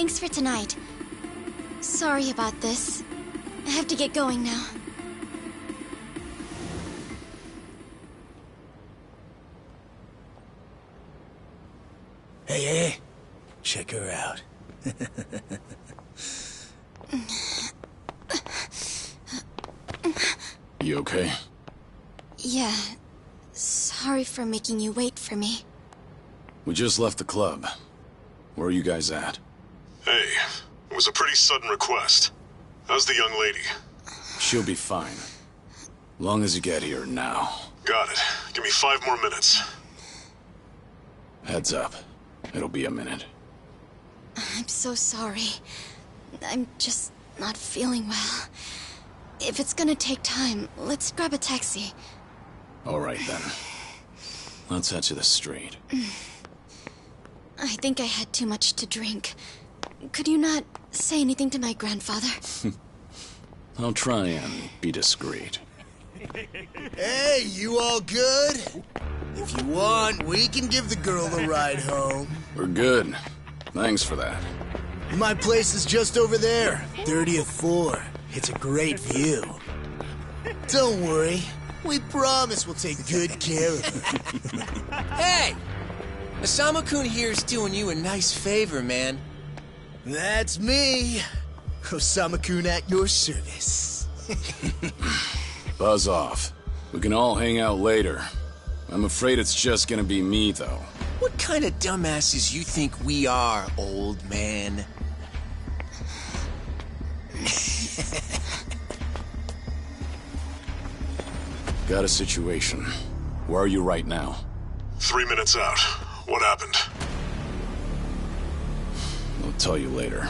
Thanks for tonight. Sorry about this. I have to get going now. Hey, check her out. You okay? Yeah. Sorry for making you wait for me. We just left the club. Where are you guys at? Hey, it was a pretty sudden request. How's the young lady? She'll be fine. Long as you get here now. Got it. Give me 5 more minutes. Heads up. It'll be a minute. I'm so sorry. I'm just not feeling well. If it's gonna take time, let's grab a taxi. All right, then. Let's head to the street. I think I had too much to drink. Could you not say anything to my grandfather? I'll try and be discreet. Hey, you all good? If you want, we can give the girl a ride home. We're good. Thanks for that. My place is just over there, 30th floor. It's a great view. Don't worry. We promise we'll take good care of her. Hey! Osama-kun here's doing you a nice favor, man. That's me. Osama-kun at your service. Buzz off. We can all hang out later. I'm afraid it's just gonna be me, though. What kind of dumbasses you think we are, old man? Got a situation. Where are you right now? 3 minutes out. What happened? I'll tell you later.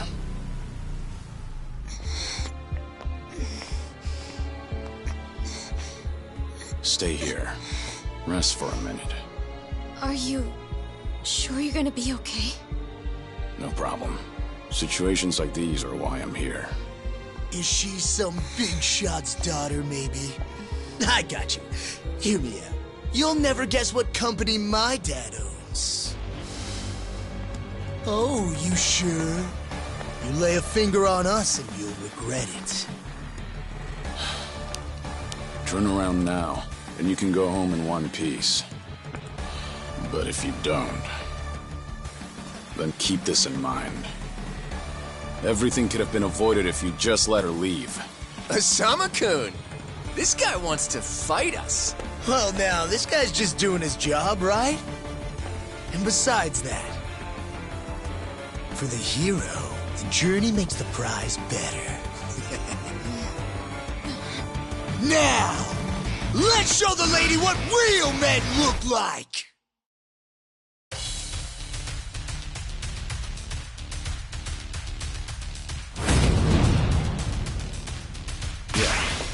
Stay here. Rest for a minute. Are you sure you're gonna be okay? No problem. Situations like these are why I'm here. Is she some big shot's daughter, maybe? I got you. Hear me out. You'll never guess what company my dad owns. Oh, you sure? You lay a finger on us and you'll regret it. Turn around now, and you can go home in one piece. But if you don't, then keep this in mind. Everything could have been avoided if you just let her leave. Osama-kun! This guy wants to fight us. Well, now, this guy's just doing his job, right? And besides that, for the hero, the journey makes the prize better. Now, let's show the lady what real men look like!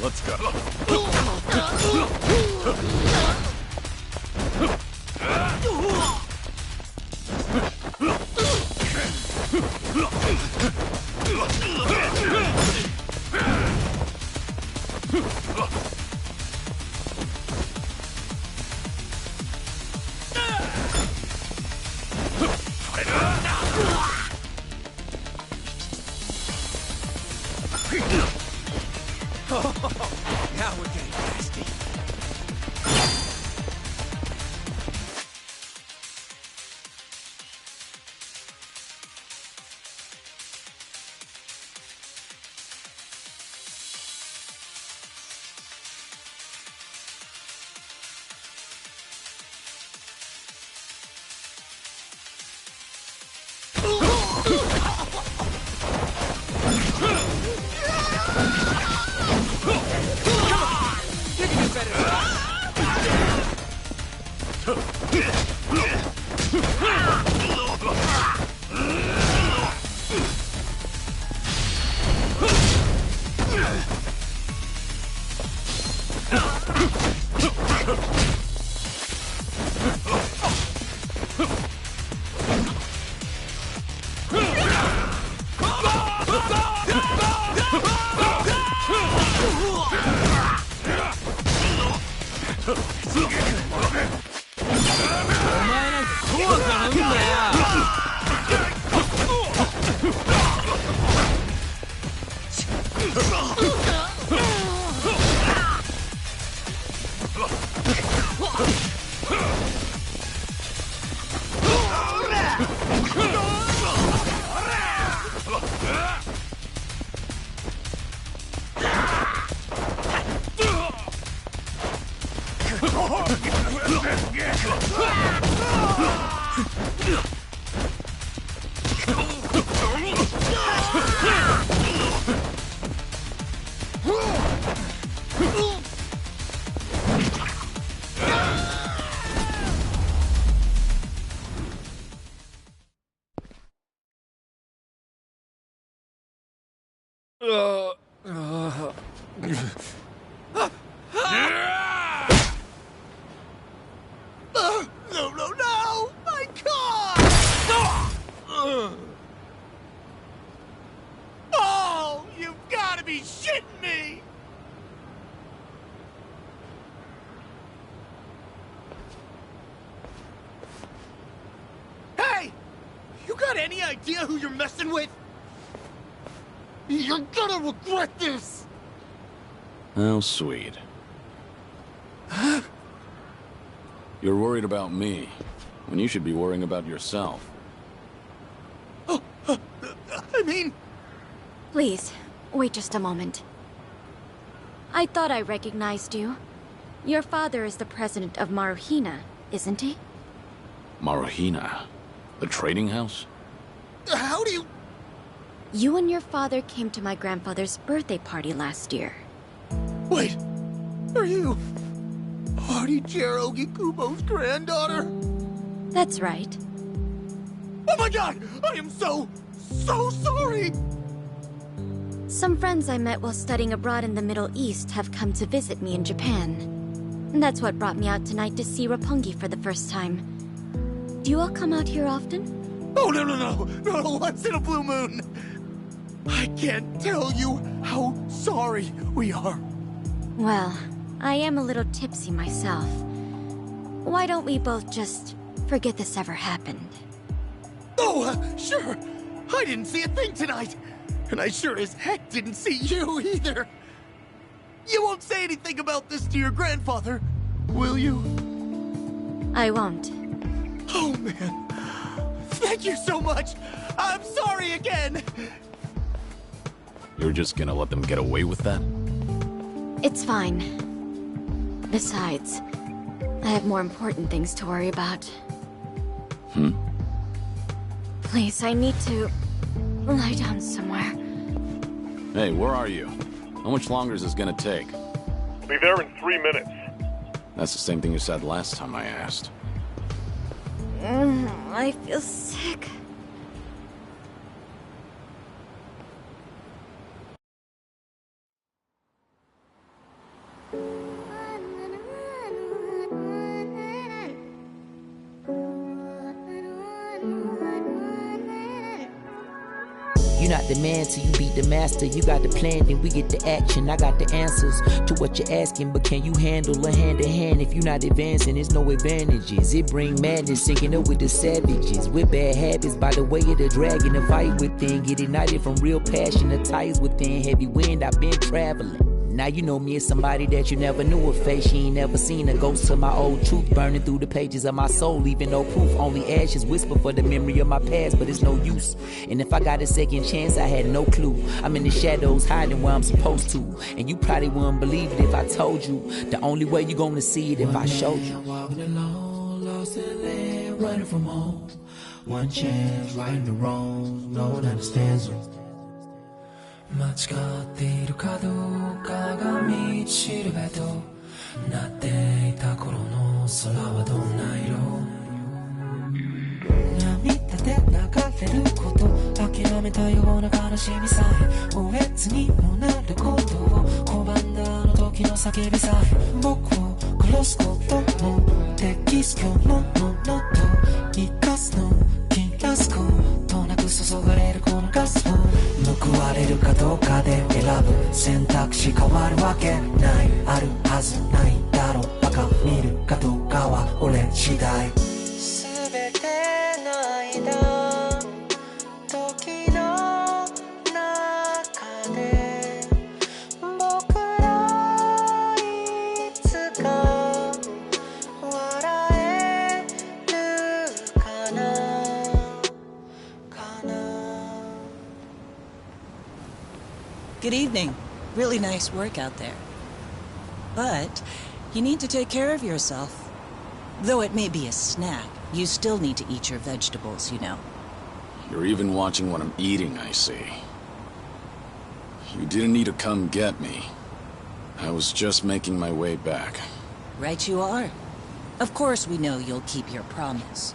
Let's go. Now we're getting nasty. No, no, no! My car! Oh, you've got to be shitting me! Hey! You got any idea who you're messing with? You're gonna regret this! How sweet. You're worried about me, when you should be worrying about yourself. I mean... Please, wait just a moment. I thought I recognized you. Your father is the president of Maruhina, isn't he? Maruhina? The trading house? How do you... You and your father came to my grandfather's birthday party last year. Wait, are you... Artie-Jiro Gikubo's granddaughter? That's right. Oh my god! I am so sorry! Some friends I met while studying abroad in the Middle East have come to visit me in Japan. And that's what brought me out tonight to see Roppongi for the first time. Do you all come out here often? Oh, no, once in a blue moon! I can't tell you how sorry we are. Well, I am a little tipsy myself. Why don't we both just forget this ever happened? Oh, sure. I didn't see a thing tonight. And I sure as heck didn't see you either. You won't say anything about this to your grandfather, will you? I won't. Oh, man. Thank you so much. I'm sorry again. You're just gonna let them get away with that? It's fine. Besides, I have more important things to worry about. Please, I need to lie down somewhere. Hey, where are you? How much longer is this gonna take? Be there in 3 minutes. That's the same thing you said last time I asked. I feel sick. You're not the man till you beat the master. You got the plan, then we get the action. I got the answers to what you're asking, but can you handle a hand-to-hand? If you're not advancing, there's no advantages. It bring madness, syncing up with the savages. With bad habits, by the way of the dragon, a fight within. Get ignited from real passion, the ties within. Heavy wind, I've been traveling. Now you know me as somebody that you never knew a face. She ain't never seen a ghost to my old truth, burning through the pages of my soul, leaving no proof. Only ashes whisper for the memory of my past, but it's no use. And if I got a second chance, I had no clue. I'm in the shadows, hiding where I'm supposed to. And you probably wouldn't believe it if I told you. The only way you're gonna see it if I showed you. Walking alone, lost in land, running from home. One chance, righting the wrongs, no one understands them. 間違っているかどうかが道しるべとなっていた頃の空はどんな色涙で流れること諦めたような悲しみさえおえつにもなることを拒んだあの時の叫びさえ僕を殺すことも適す今日のものと生かすの切らすことなく注がれるこのガスを報われるかどうかで選ぶ選択肢変わるわけないあるはずないだろうバカ見るかどうかは俺次第全ての間時の中で Good evening. Really nice work out there. But you need to take care of yourself. Though it may be a snack, you still need to eat your vegetables, you know. You're even watching what I'm eating, I see. You didn't need to come get me. I was just making my way back. Right you are. Of course we know you'll keep your promise.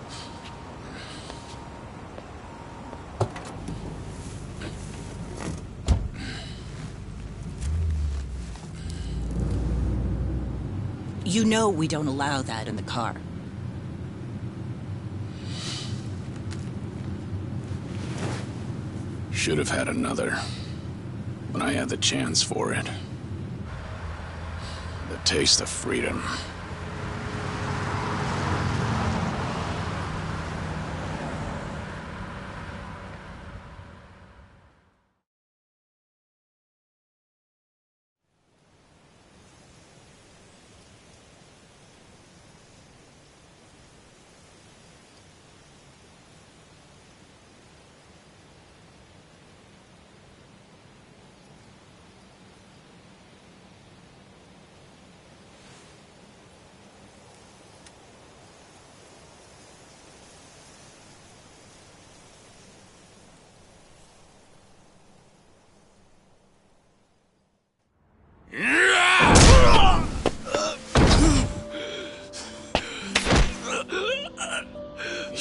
You know we don't allow that in the car. Should have had another, when I had the chance for it. The taste of freedom.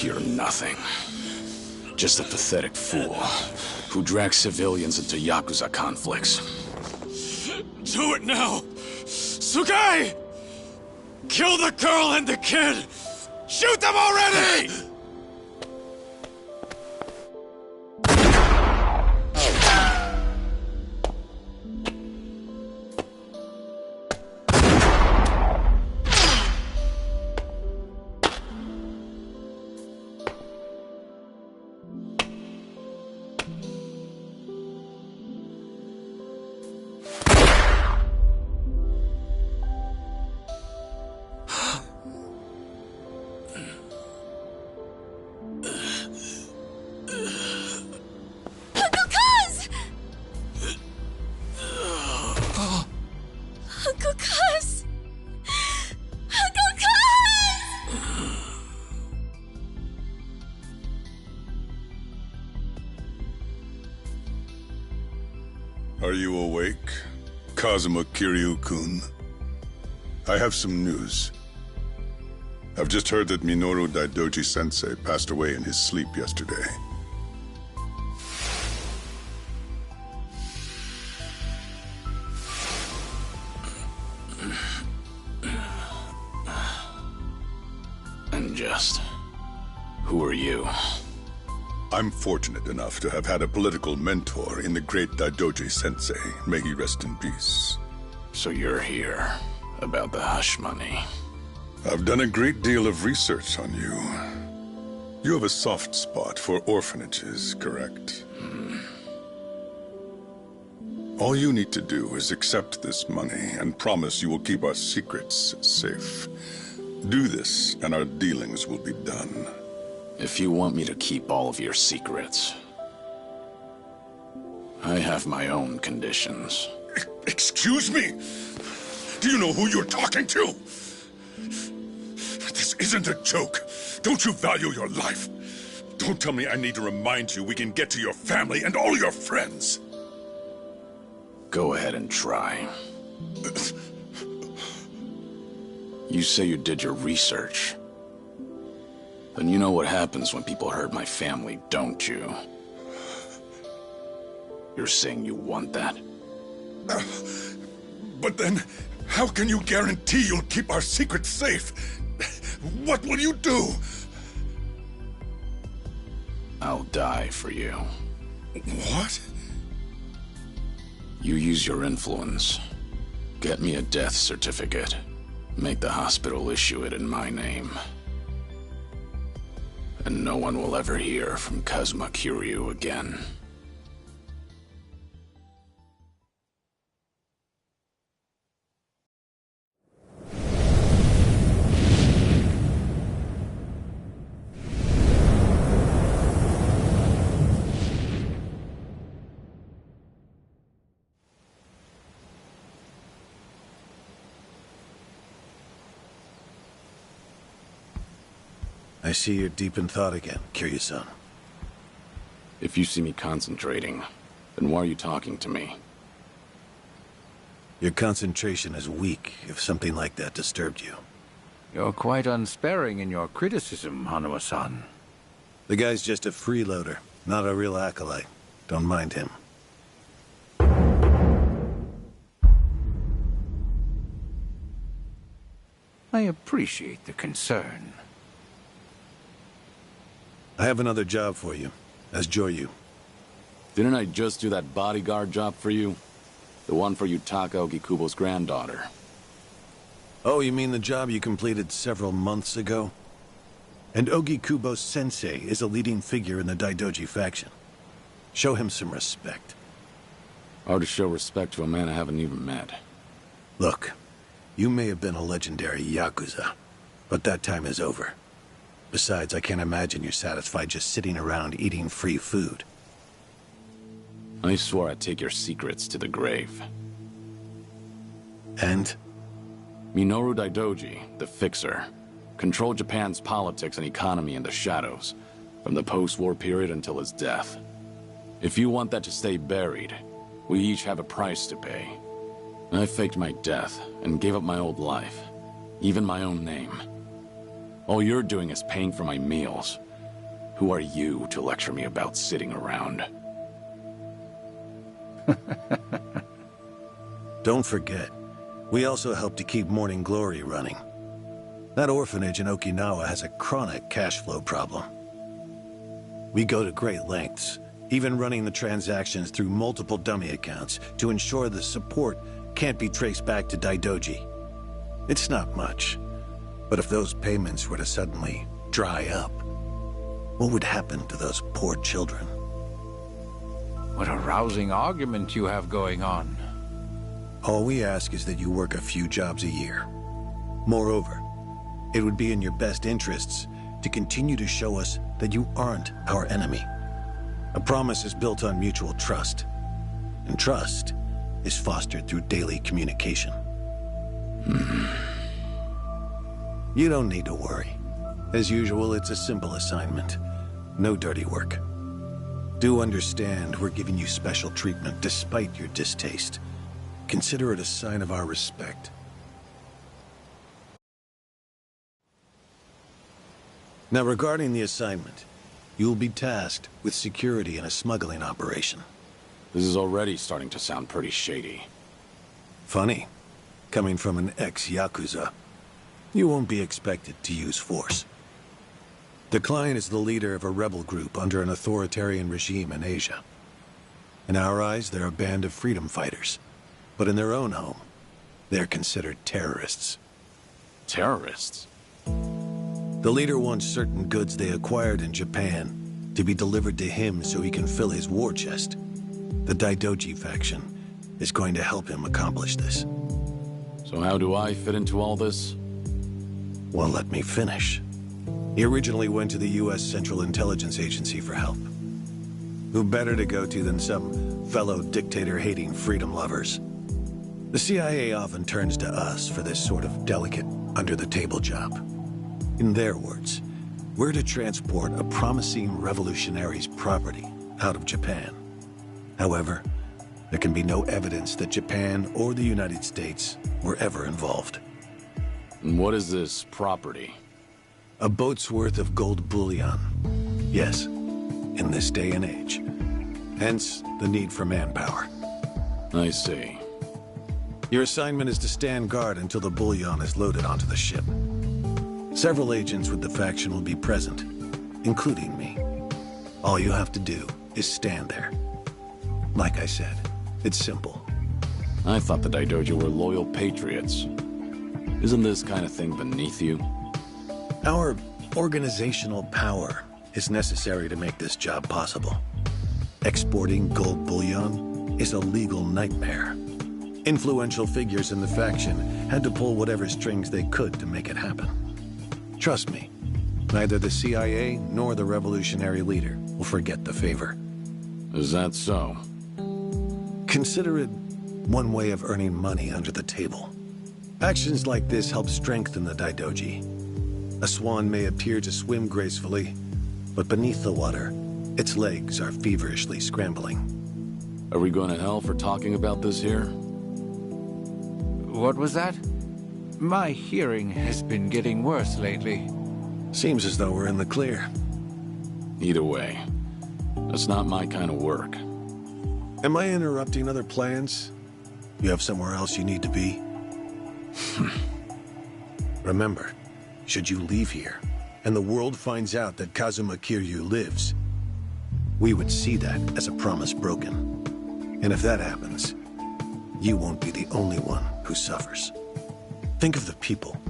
You're nothing. Just a pathetic fool who drags civilians into Yakuza conflicts. Do it now! Sugai! Kill the girl and the kid! Shoot them already! Are you awake, Kazuma Kiryu-kun? I have some news. I've just heard that Minoru Daidoji-sensei passed away in his sleep yesterday. And just... who are you? I'm fortunate enough to have had a political mentor in the great Daidoji-sensei. May he rest in peace. So you're here about the hush money. I've done a great deal of research on you. You have a soft spot for orphanages, correct? All you need to do is accept this money and promise you will keep our secrets safe. Do this, and our dealings will be done. If you want me to keep all of your secrets, I have my own conditions. Excuse me? Do you know who you're talking to? This isn't a joke. Don't you value your life? Don't tell me I need to remind you we can get to your family and all your friends. Go ahead and try. You say you did your research. Then you know what happens when people hurt my family, don't you? You're saying you want that? But then, how can you guarantee you'll keep our secrets safe? What will you do? I'll die for you. What? You use your influence. Get me a death certificate. Make the hospital issue it in my name. And no one will ever hear from Kazuma Kiryu again. I see you're deep in thought again, Kiryu-san. If you see me concentrating, then why are you talking to me? Your concentration is weak if something like that disturbed you. You're quite unsparing in your criticism, Hanuma-san. The guy's just a freeloader, not a real acolyte. Don't mind him. I appreciate the concern. I have another job for you, as Joryu. Didn't I just do that bodyguard job for you? The one for Yutaka Ogikubo's granddaughter. Oh, you mean the job you completed several months ago? And Ogikubo Sensei is a leading figure in the Daidoji faction. Show him some respect. Hard to show respect to a man I haven't even met. Look, you may have been a legendary Yakuza, but that time is over. Besides, I can't imagine you're satisfied just sitting around eating free food. I swore I'd take your secrets to the grave. And? Minoru Daidoji, the Fixer, controlled Japan's politics and economy in the shadows, from the post-war period until his death. If you want that to stay buried, we each have a price to pay. I faked my death and gave up my old life, even my own name. All you're doing is paying for my meals. Who are you to lecture me about sitting around? Don't forget, we also help to keep Morning Glory running. That orphanage in Okinawa has a chronic cash flow problem. We go to great lengths, even running the transactions through multiple dummy accounts to ensure the support can't be traced back to Daidoji. It's not much, but if those payments were to suddenly dry up, what would happen to those poor children? What a rousing argument you have going on. All we ask is that you work a few jobs a year. Moreover, it would be in your best interests to continue to show us that you aren't our enemy. A promise is built on mutual trust, and trust is fostered through daily communication. You don't need to worry. As usual, it's a simple assignment. No dirty work. Do understand we're giving you special treatment despite your distaste. Consider it a sign of our respect. Now, regarding the assignment, you'll be tasked with security in a smuggling operation. This is already starting to sound pretty shady. Funny, coming from an ex-Yakuza. You won't be expected to use force. The client is the leader of a rebel group under an authoritarian regime in Asia. In our eyes, they're a band of freedom fighters. But in their own home, they're considered terrorists. Terrorists? The leader wants certain goods they acquired in Japan to be delivered to him so he can fill his war chest. The Daidoji faction is going to help him accomplish this. So how do I fit into all this? Well, let me finish. He originally went to the U.S. Central Intelligence Agency for help. Who better to go to than some fellow dictator-hating freedom lovers? The CIA often turns to us for this sort of delicate, under-the-table job. In their words, we're to transport a promising revolutionary's property out of Japan. However, there can be no evidence that Japan or the United States were ever involved. And what is this property? A boat's worth of gold bullion. Yes, in this day and age. Hence, the need for manpower. I see. Your assignment is to stand guard until the bullion is loaded onto the ship. Several agents with the faction will be present, including me. All you have to do is stand there. Like I said, it's simple. I thought the Daidoji were loyal patriots. Isn't this kind of thing beneath you? Our organizational power is necessary to make this job possible. Exporting gold bullion is a legal nightmare. Influential figures in the faction had to pull whatever strings they could to make it happen. Trust me, neither the CIA nor the revolutionary leader will forget the favor. Is that so? Consider it one way of earning money under the table. Actions like this help strengthen the Daidoji. A swan may appear to swim gracefully, but beneath the water, its legs are feverishly scrambling. Are we going to hell for talking about this here? What was that? My hearing has been getting worse lately. Seems as though we're in the clear. Either way, that's not my kind of work. Am I interrupting other plans? You have somewhere else you need to be? Remember, should you leave here, and the world finds out that Kazuma Kiryu lives, we would see that as a promise broken. And if that happens, you won't be the only one who suffers. Think of the people,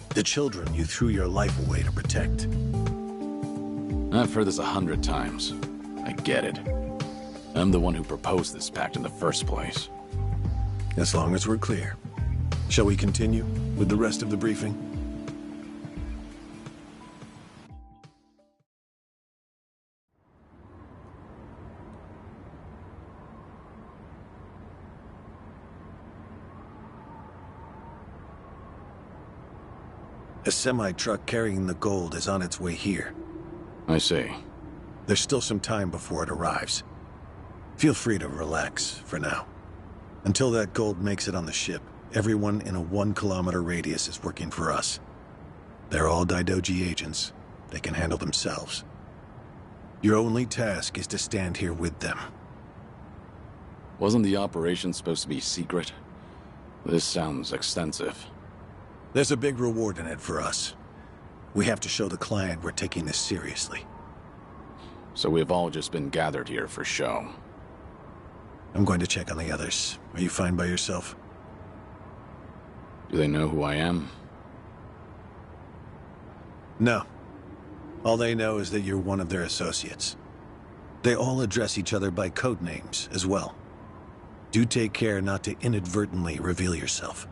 the children you threw your life away to protect. I've heard this 100 times. I get it. I'm the one who proposed this pact in the first place. As long as we're clear. Shall we continue with the rest of the briefing? A semi-truck carrying the gold is on its way here. I see. There's still some time before it arrives. Feel free to relax for now. Until that gold makes it on the ship, everyone in a 1-kilometer radius is working for us. They're all Daidoji agents. They can handle themselves. Your only task is to stand here with them. Wasn't the operation supposed to be secret? This sounds extensive. There's a big reward in it for us. We have to show the client we're taking this seriously. So we've all just been gathered here for show. I'm going to check on the others. Are you fine by yourself? Do they know who I am? No. All they know is that you're one of their associates. They all address each other by code names as well. Do take care not to inadvertently reveal yourself.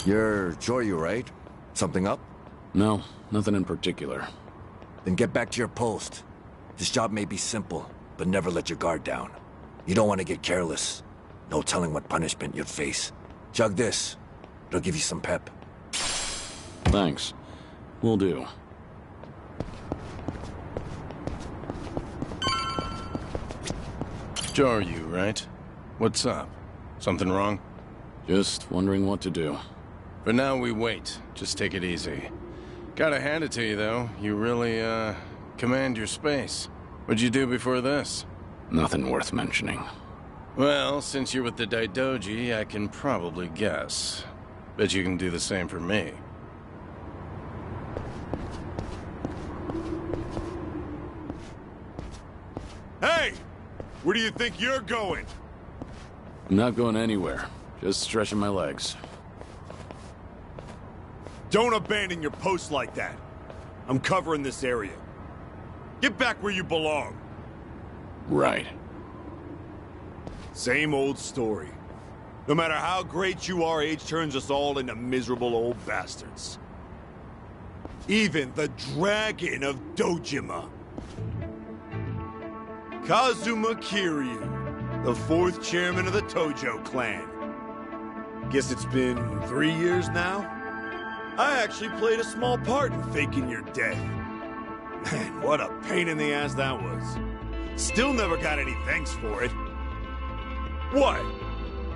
You're Joryu, right? Something up? No, nothing in particular. Then get back to your post. This job may be simple, but never let your guard down. You don't want to get careless. No telling what punishment you'd face. Chug this. It'll give you some pep. Thanks. Will do. Joryu, right? What's up? Something wrong? Just wondering what to do. For now, we wait. Just take it easy. Gotta hand it to you, though. You really, command your space. What'd you do before this? Nothing worth mentioning. Well, since you're with the Daidoji, I can probably guess. Bet you can do the same for me. Hey! Where do you think you're going? I'm not going anywhere. Just stretching my legs. Don't abandon your post like that. I'm covering this area. Get back where you belong. Right. Same old story. No matter how great you are, age turns us all into miserable old bastards. Even the Dragon of Dojima. Kazuma Kiryu, the 4th chairman of the Tojo clan. Guess it's been 3 years now? I actually played a small part in faking your death. Man, what a pain in the ass that was. Still never got any thanks for it. What?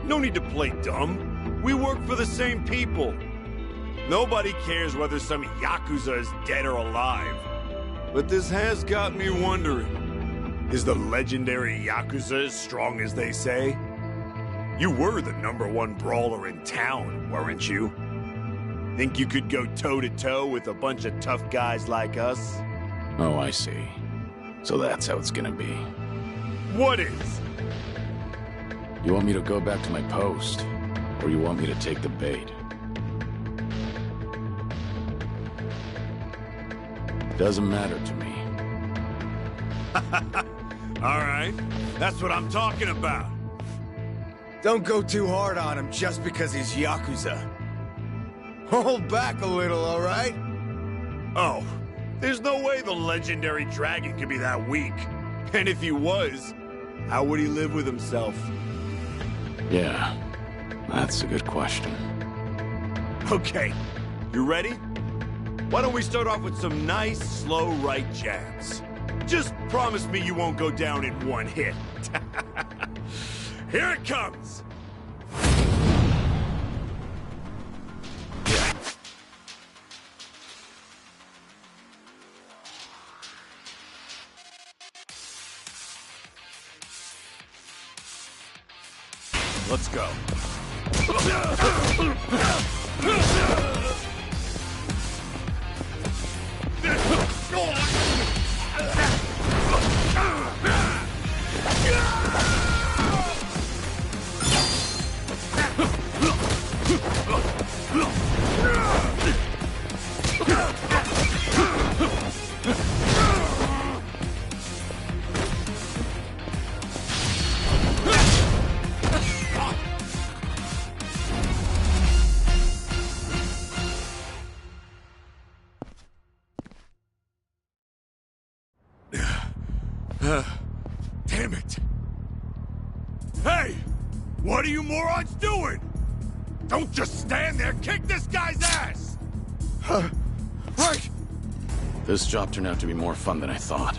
No need to play dumb. We work for the same people. Nobody cares whether some Yakuza is dead or alive. But this has got me wondering. Is the legendary Yakuza as strong as they say? You were the #1 brawler in town, weren't you? Think you could go toe-to-toe with a bunch of tough guys like us? Oh, I see. So that's how it's gonna be. What is? You want me to go back to my post? Or you want me to take the bait? Doesn't matter to me. All right. That's what I'm talking about. Don't go too hard on him just because he's Yakuza. Hold back a little, all right? Oh, there's no way the legendary dragon could be that weak. And if he was, how would he live with himself? Yeah, that's a good question. Okay, you ready? Why don't we start off with some nice, slow right jabs? Just promise me you won't go down in one hit. Here it comes! Let's go. Damn it! Hey! What are you morons doing? Don't just stand there! Kick this guy's ass! Right! This job turned out to be more fun than I thought.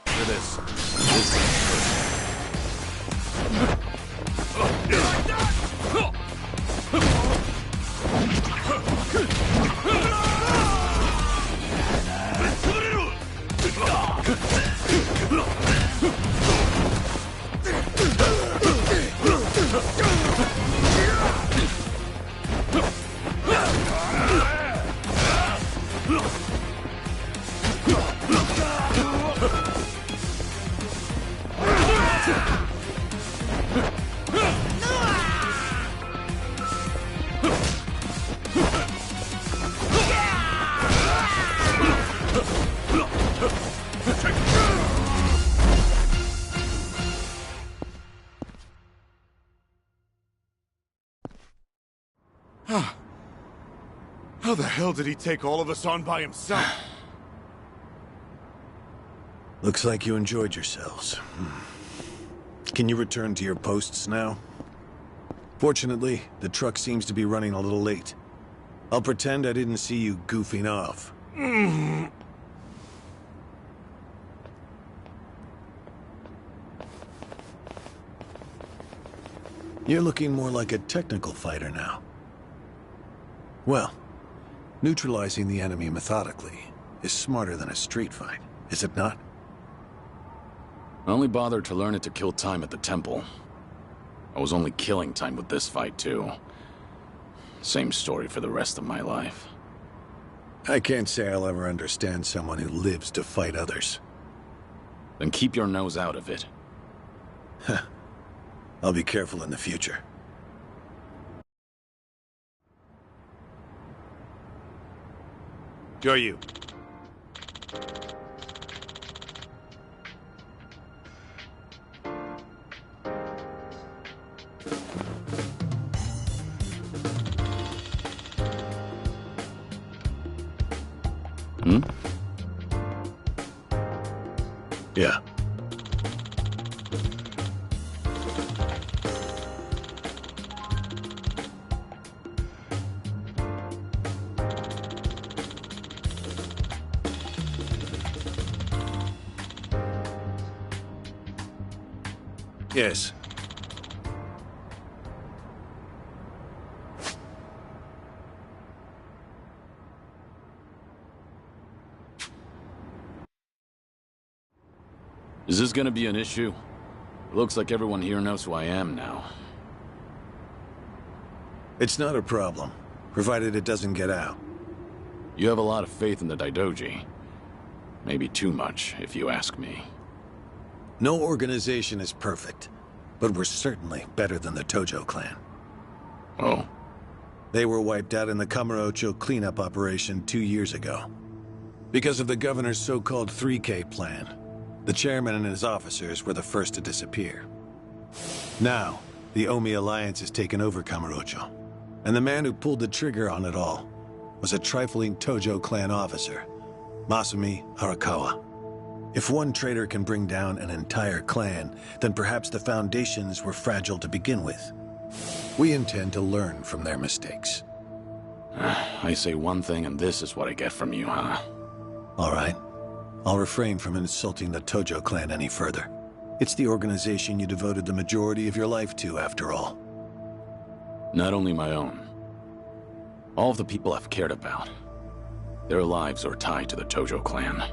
For this. How the hell did he take all of us on by himself? Looks like you enjoyed yourselves. Can you return to your posts now? Fortunately, the truck seems to be running a little late. I'll pretend I didn't see you goofing off. You're looking more like a technical fighter now. Well, neutralizing the enemy methodically is smarter than a street fight, is it not? I only bothered to learn it to kill time at the temple. I was only killing time with this fight, too. Same story for the rest of my life. I can't say I'll ever understand someone who lives to fight others. Then keep your nose out of it. I'll be careful in the future. Go you. Yeah. Yes. Is this gonna be an issue? It looks like everyone here knows who I am now. It's not a problem, provided it doesn't get out. You have a lot of faith in the Daidoji. Maybe too much, if you ask me. No organization is perfect, but we're certainly better than the Tojo clan. Oh? They were wiped out in the Kamurocho cleanup operation 2 years ago. Because of the governor's so-called 3K plan. The chairman and his officers were the first to disappear. Now, the Omi Alliance has taken over Kamurocho. And the man who pulled the trigger on it all was a trifling Tojo clan officer, Masumi Arakawa. If one traitor can bring down an entire clan, then perhaps the foundations were fragile to begin with. We intend to learn from their mistakes. I say one thing and this is what I get from you, huh? All right. I'll refrain from insulting the Tojo clan any further. It's the organization you devoted the majority of your life to, after all. Not only my own. All of the people I've cared about. Their lives are tied to the Tojo clan.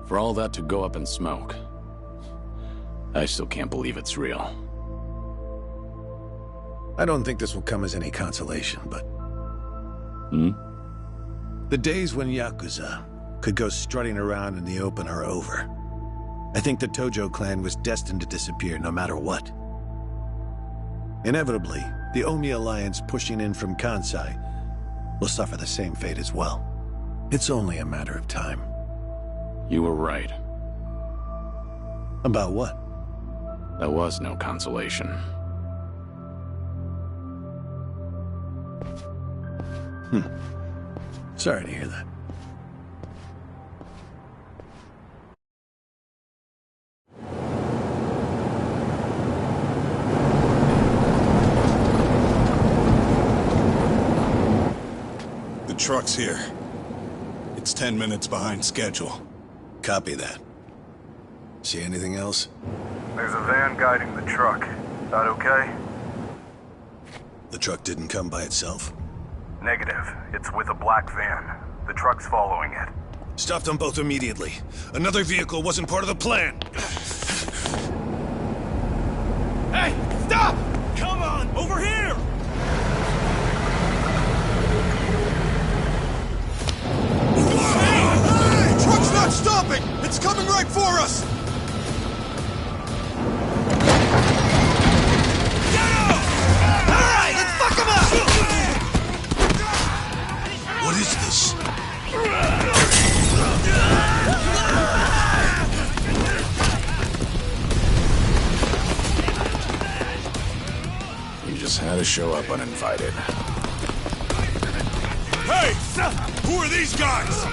For all that to go up in smoke, I still can't believe it's real. I don't think this will come as any consolation, but... The days when Yakuza could go strutting around in the open are over. I think the Tojo clan was destined to disappear no matter what. Inevitably, the Omi Alliance pushing in from Kansai will suffer the same fate as well. It's only a matter of time. You were right. About what? There was no consolation. Sorry to hear that. The truck's here. It's 10 minutes behind schedule. Copy that. See anything else? There's a van guiding the truck. That okay? The truck didn't come by itself? Negative. It's with a black van. The truck's following it. Stop them both immediately. Another vehicle wasn't part of the plan. Hey, stop! Come on, over here! Hey! Truck's not stopping! It's coming right for us! Alright, let's fuck him up! What is this? You just had to show up uninvited. Hey! Who are these guys?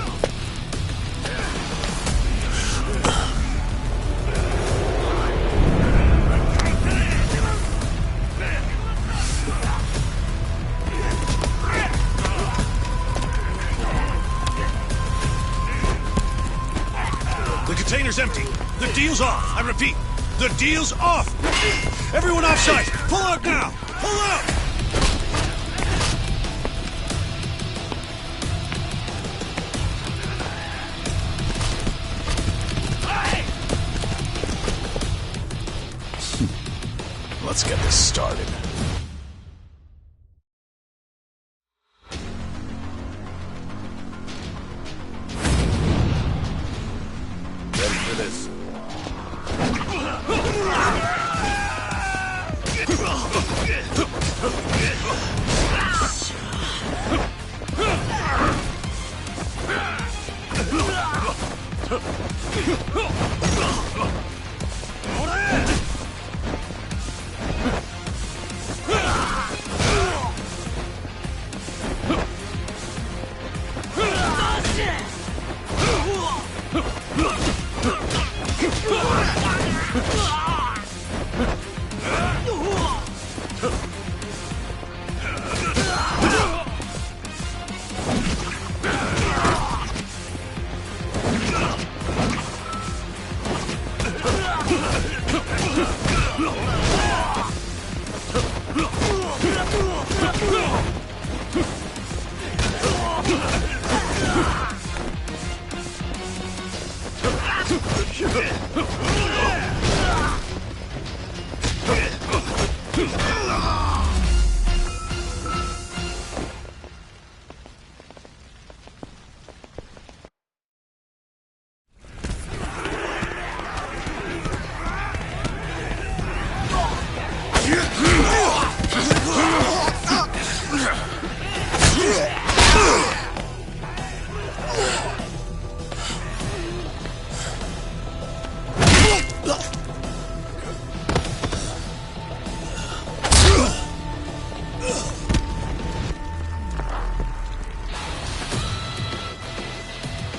The container's empty. The deal's off. I repeat, the deal's off. Everyone offside. Pull out now. Pull out. Let's get this started. Ready for this.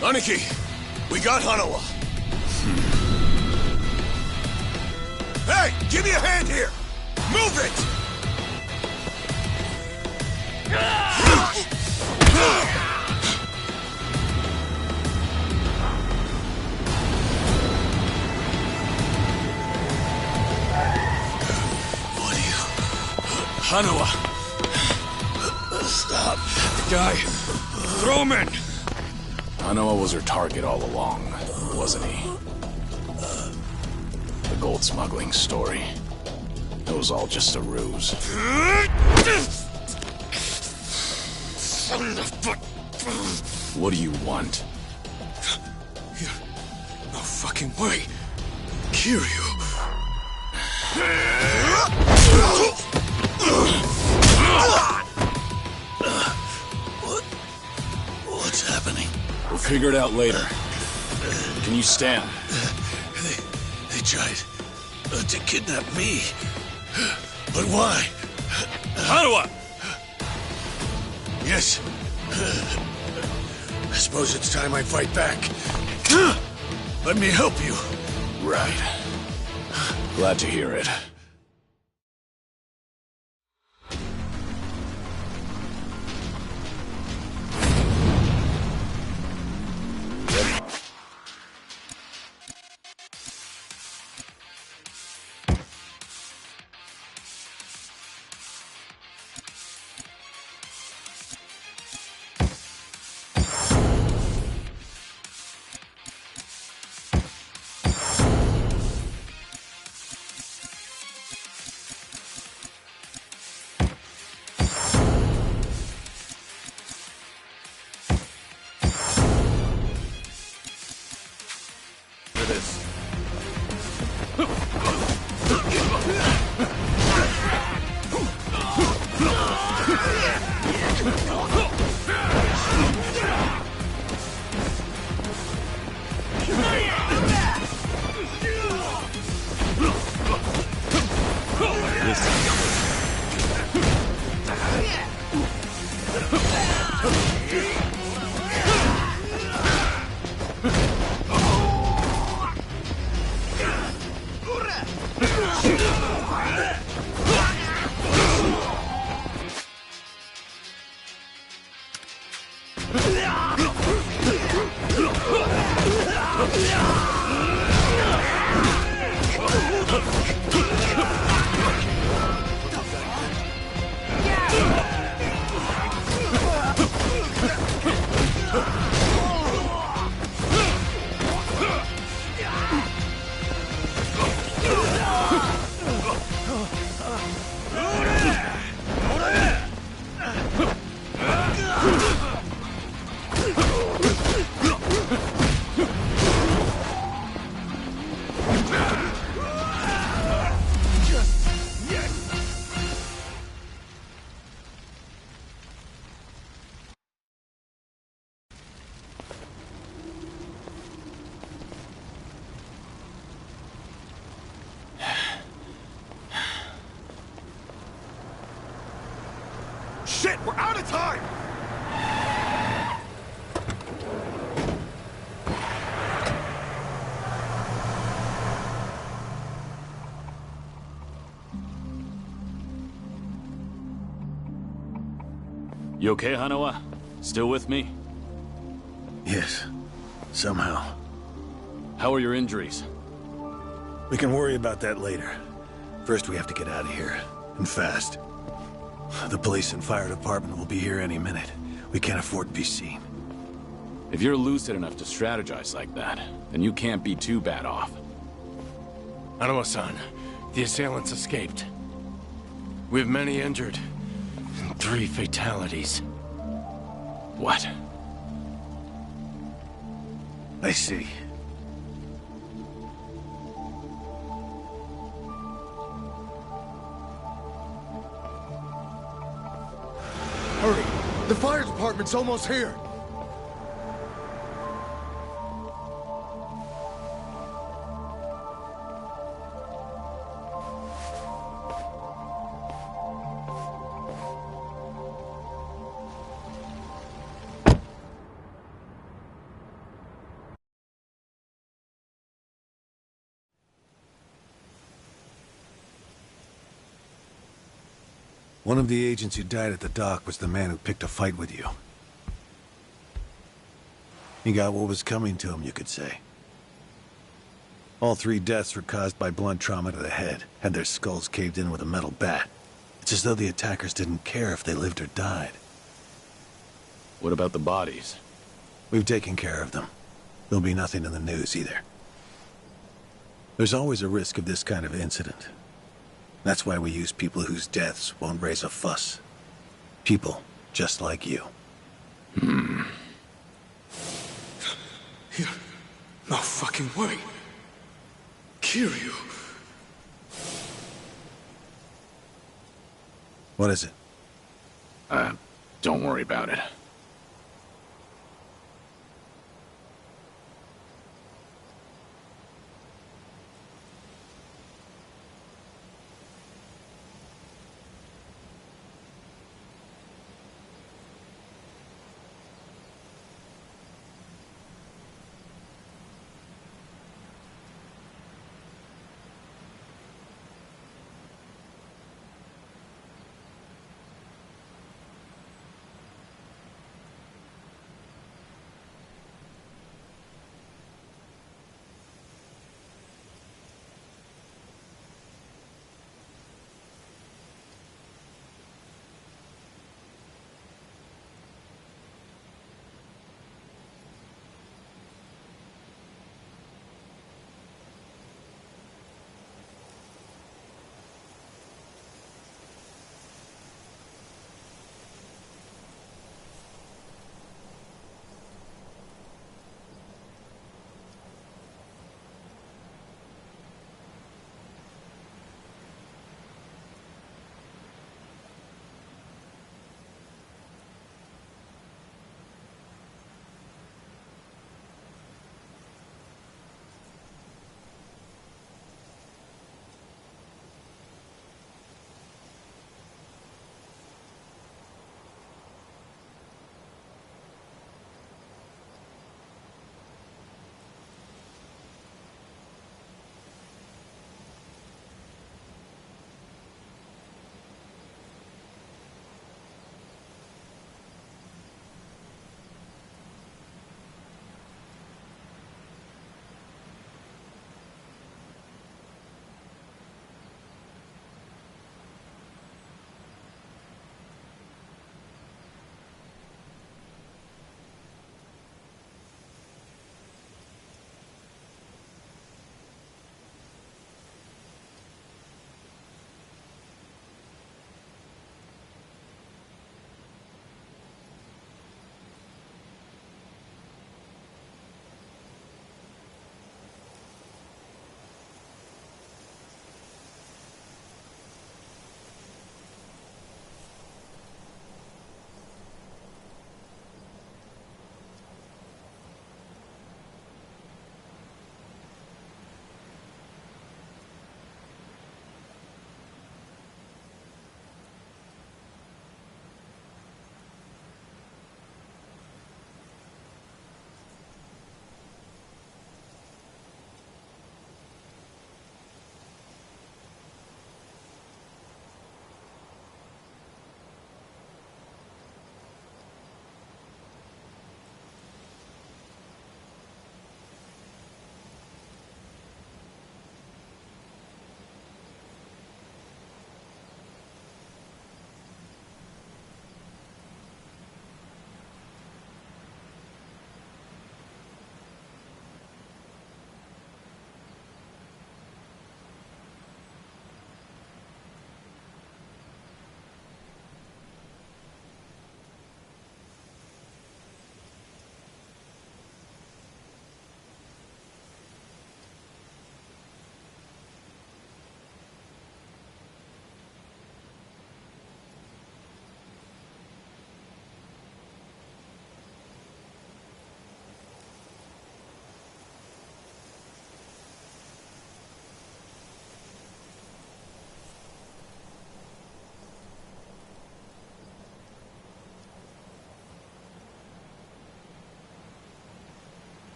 Aniki, we got Hanawa. Hey, give me a hand here! Move it! What are you... Hanawa! Stop. The guy... Throw him in! Hanawa was her target all along, wasn't he? The gold smuggling story. It was all just a ruse. Son of a... What do you want? No fucking way. Kiryu. What's happening? We'll figure it out later. Can you stand? They tried to kidnap me. But why? Hanawa! Yes. I suppose it's time I fight back. Let me help you. Right. Glad to hear it. Shit, we're out of time! You okay, Hanawa? Still with me? Yes. Somehow. How are your injuries? We can worry about that later. First, we have to get out of here. And fast. The police and fire department will be here any minute. We can't afford to be seen. If you're lucid enough to strategize like that, then you can't be too bad off. Hanawa-san, the assailants escaped. We have many injured. And 3 fatalities. What? I see. Hurry! The fire department's almost here! One of the agents who died at the dock was the man who picked a fight with you. He got what was coming to him, you could say. All 3 deaths were caused by blunt trauma to the head, had their skulls caved in with a metal bat. It's as though the attackers didn't care if they lived or died. What about the bodies? We've taken care of them. There'll be nothing in the news either. There's always a risk of this kind of incident. That's why we use people whose deaths won't raise a fuss. People just like you. No fucking way. Kiryu. What is it? Don't worry about it.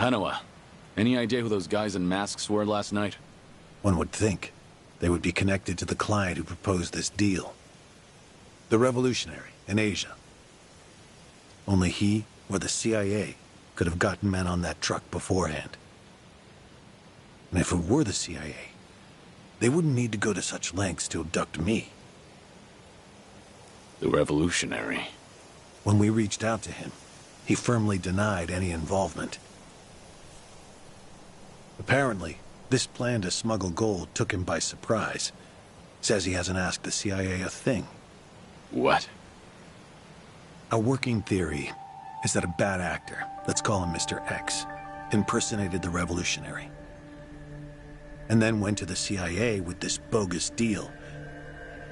Hanawa, any idea who those guys in masks were last night? One would think they would be connected to the client who proposed this deal. The revolutionary in Asia. Only he or the CIA could have gotten men on that truck beforehand. And if it were the CIA, they wouldn't need to go to such lengths to abduct me. The revolutionary. When we reached out to him, he firmly denied any involvement. Apparently, this plan to smuggle gold took him by surprise. Says he hasn't asked the CIA a thing. What? A working theory is that a bad actor, let's call him Mr. X, impersonated the revolutionary. And then went to the CIA with this bogus deal,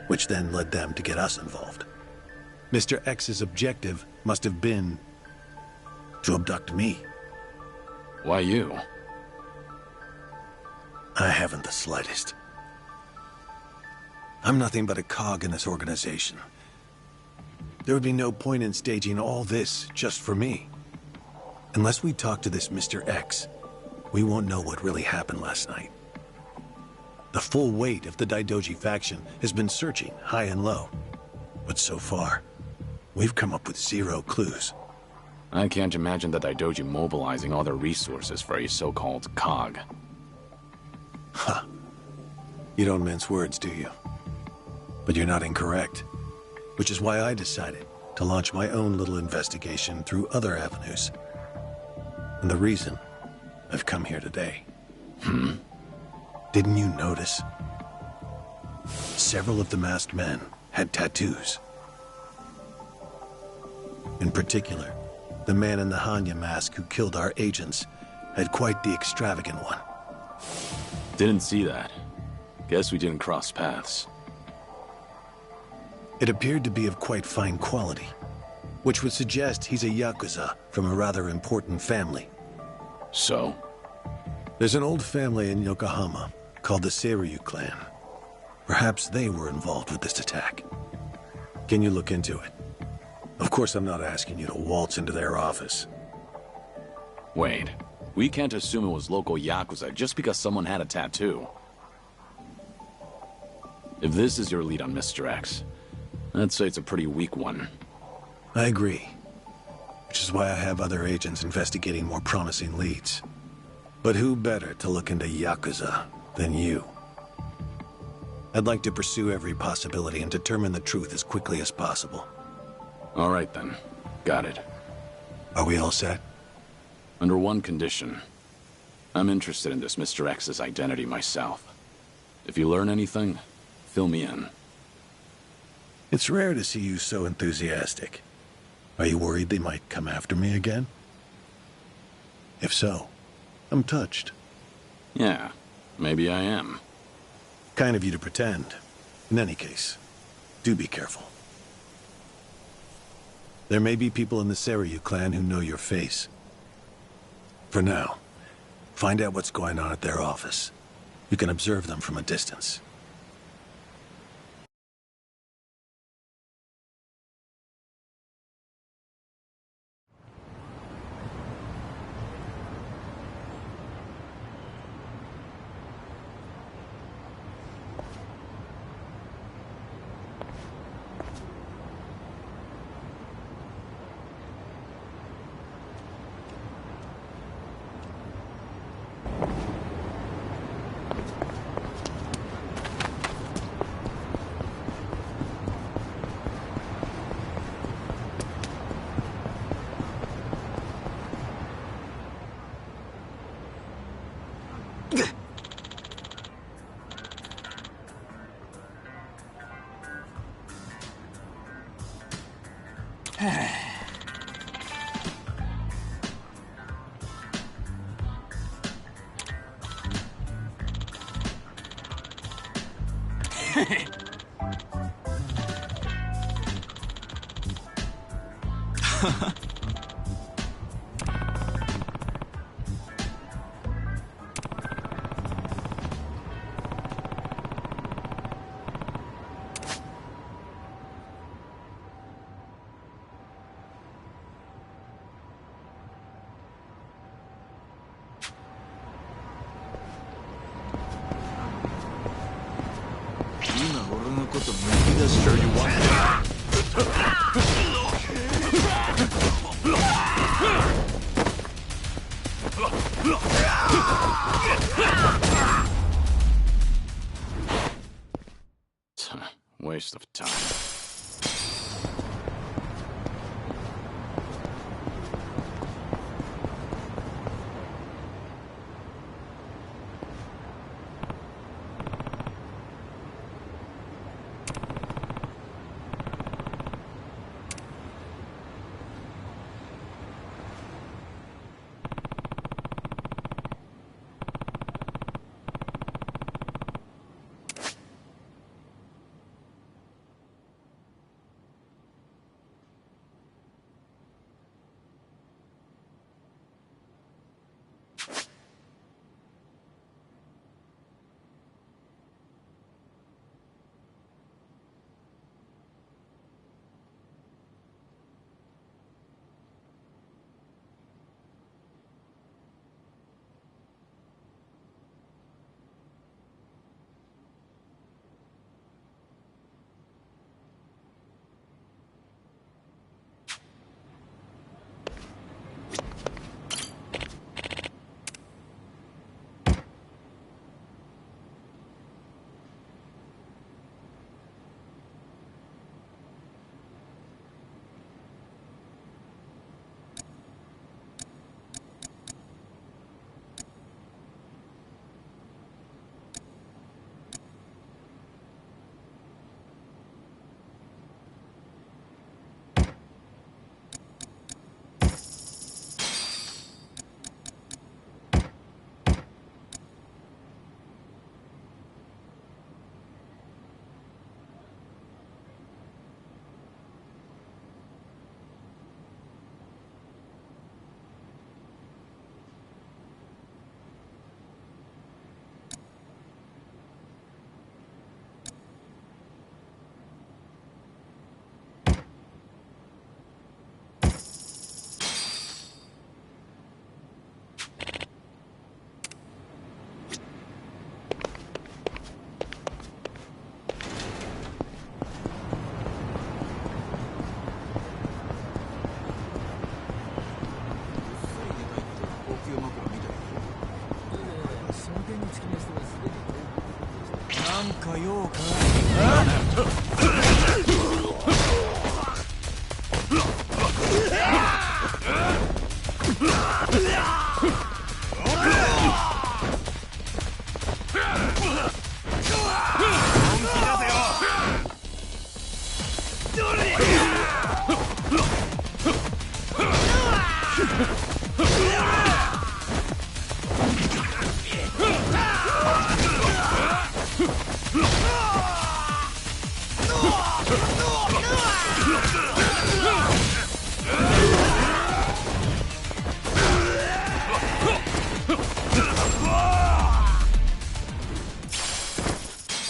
which then led them to get us involved. Mr. X's objective must have been to abduct me. Why you? I haven't the slightest. I'm nothing but a cog in this organization. There would be no point in staging all this just for me. Unless we talk to this Mr. X, we won't know what really happened last night. The full weight of the Daidoji faction has been searching high and low. But so far, we've come up with 0 clues. I can't imagine the Daidoji mobilizing all their resources for a so-called cog. Huh. You don't mince words, do you? But you're not incorrect. Which is why I decided to launch my own little investigation through other avenues. And the reason I've come here today. Didn't you notice? Several of the masked men had tattoos. In particular, the man in the Hanya mask who killed our agents had quite the extravagant one. Didn't see that. Guess we didn't cross paths. It appeared to be of quite fine quality, which would suggest he's a Yakuza from a rather important family. So? There's an old family in Yokohama called the Seiryu clan. Perhaps they were involved with this attack. Can you look into it? Of course, I'm not asking you to waltz into their office. Wait, we can't assume it was local Yakuza just because someone had a tattoo. If this is your lead on Mr. X, I'd say it's a pretty weak one. I agree. Which is why I have other agents investigating more promising leads. But who better to look into Yakuza than you? I'd like to pursue every possibility and determine the truth as quickly as possible. All right then. Got it. Are we all set? Under one condition. I'm interested in this Mr. X's identity myself. If you learn anything, fill me in. It's rare to see you so enthusiastic. Are you worried they might come after me again? If so, I'm touched. Yeah, maybe I am. Kind of you to pretend. In any case, do be careful. There may be people in the Seiryu clan who know your face. For now, find out what's going on at their office. You can observe them from a distance. Sure you want that? Waste of time.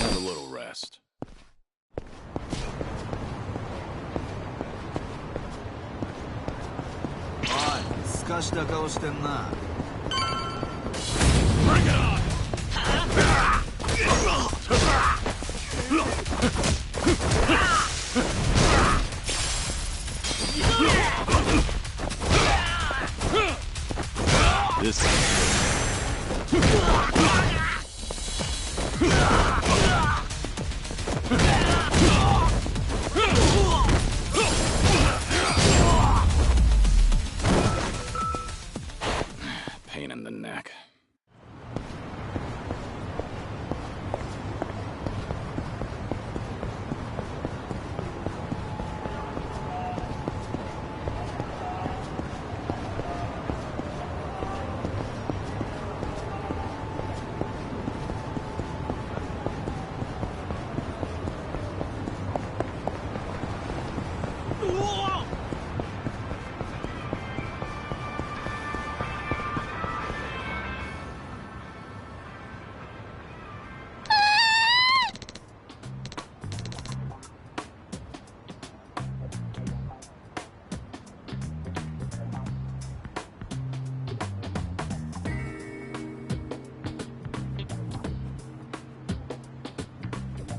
And a little rest. すかした顔してんな。This pain in the neck.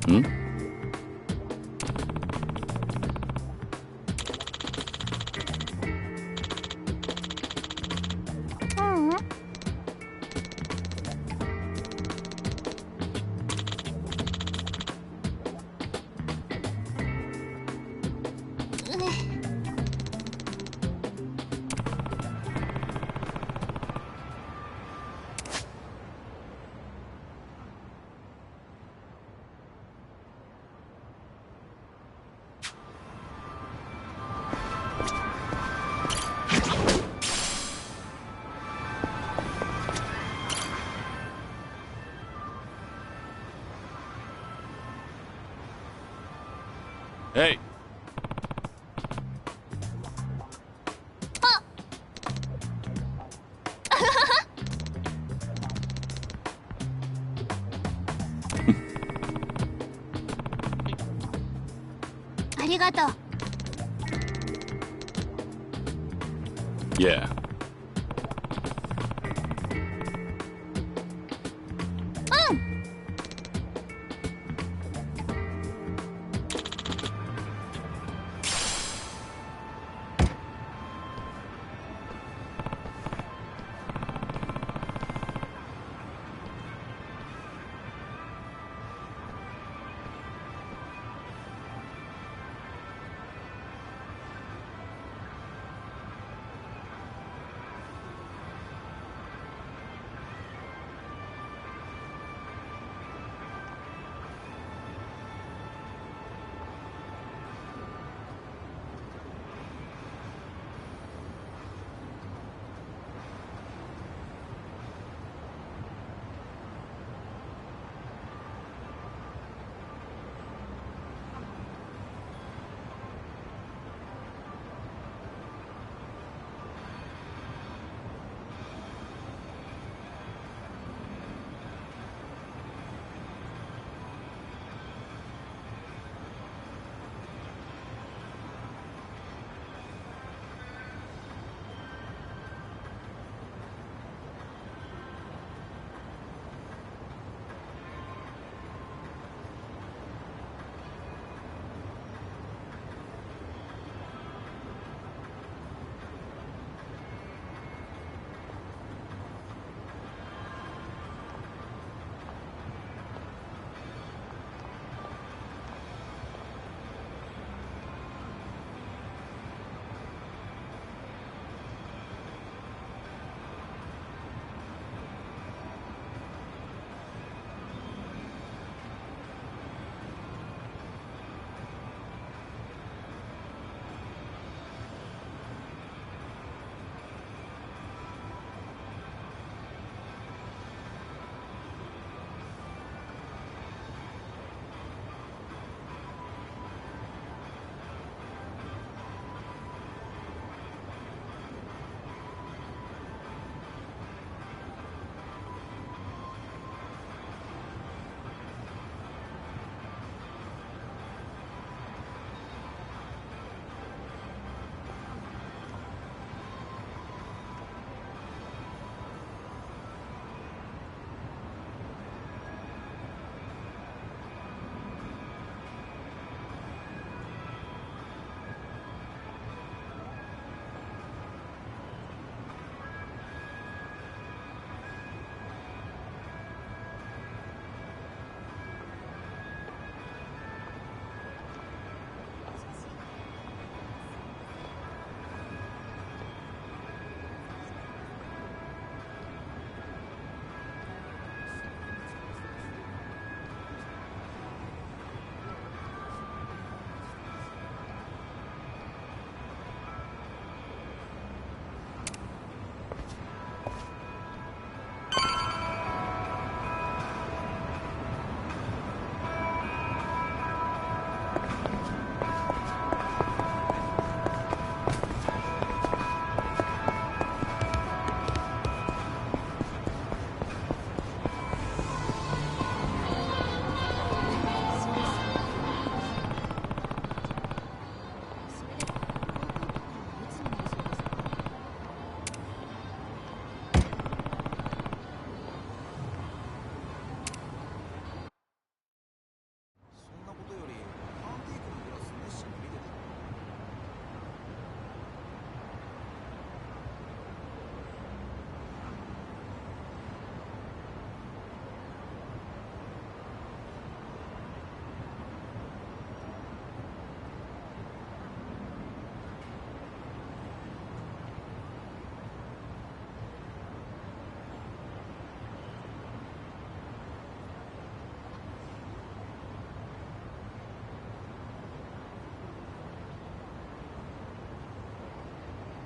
Hmm? がとう。 Yeah. うん。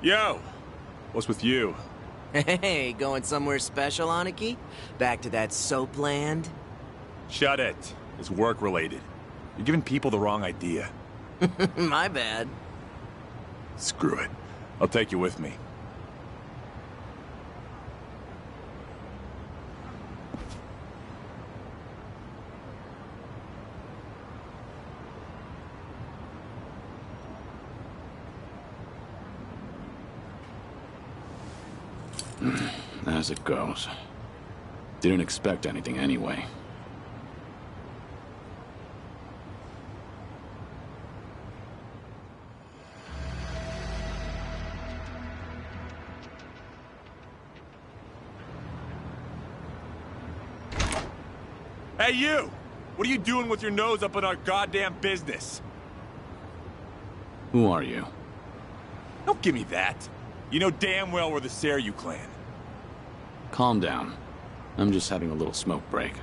Yo! What's with you? Hey, going somewhere special, Aniki? Back to that soap land? Shut it. It's work-related. You're giving people the wrong idea. My bad. Screw it. I'll take you with me. As it goes. Didn't expect anything anyway. Hey, you! What are you doing with your nose up in our goddamn business? Who are you? Don't give me that. You know damn well we're the Seiryu clan. Calm down. I'm just having a little smoke break.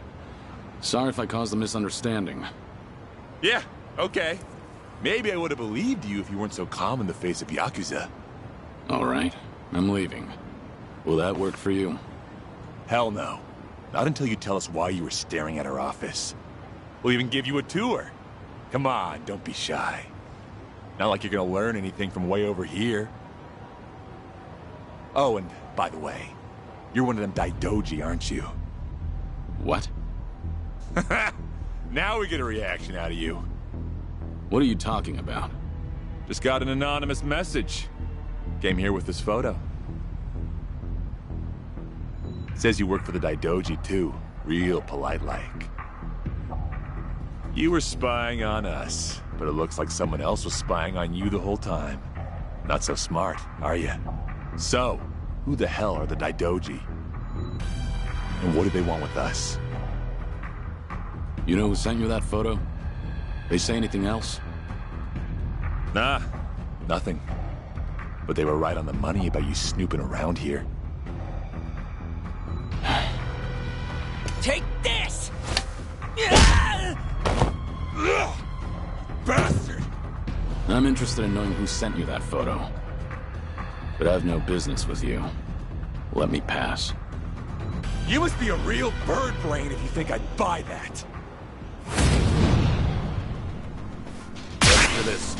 Sorry if I caused a misunderstanding. Yeah, okay. Maybe I would have believed you if you weren't so calm in the face of Yakuza. All right, I'm leaving. Will that work for you? Hell no. Not until you tell us why you were staring at our office. We'll even give you a tour. Come on, don't be shy. Not like you're gonna learn anything from way over here. Oh, and by the way, you're one of them Daidoji, aren't you? What? Now we get a reaction out of you. What are you talking about? Just got an anonymous message. Came here with this photo. Says you work for the Daidoji, too. Real polite-like. You were spying on us, but it looks like someone else was spying on you the whole time. Not so smart, are you? So, who the hell are the Daidoji? And what do they want with us? You know who sent you that photo? They say anything else? Nah, nothing. But they were right on the money about you snooping around here. Take this! Bastard! I'm interested in knowing who sent you that photo. But I have no business with you. Let me pass. You must be a real bird brain if you think I'd buy that. Ready for this.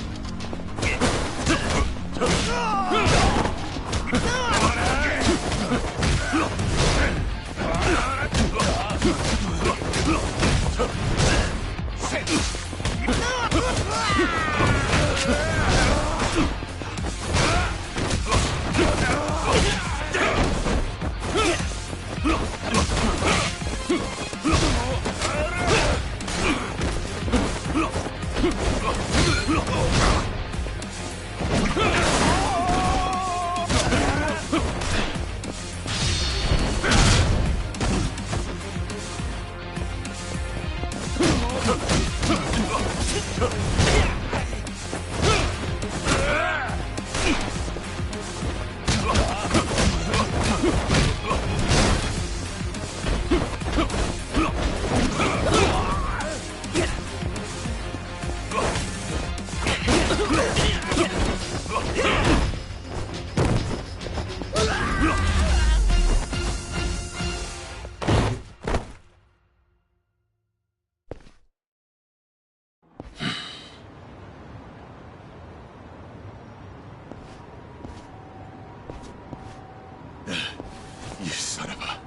You son of a...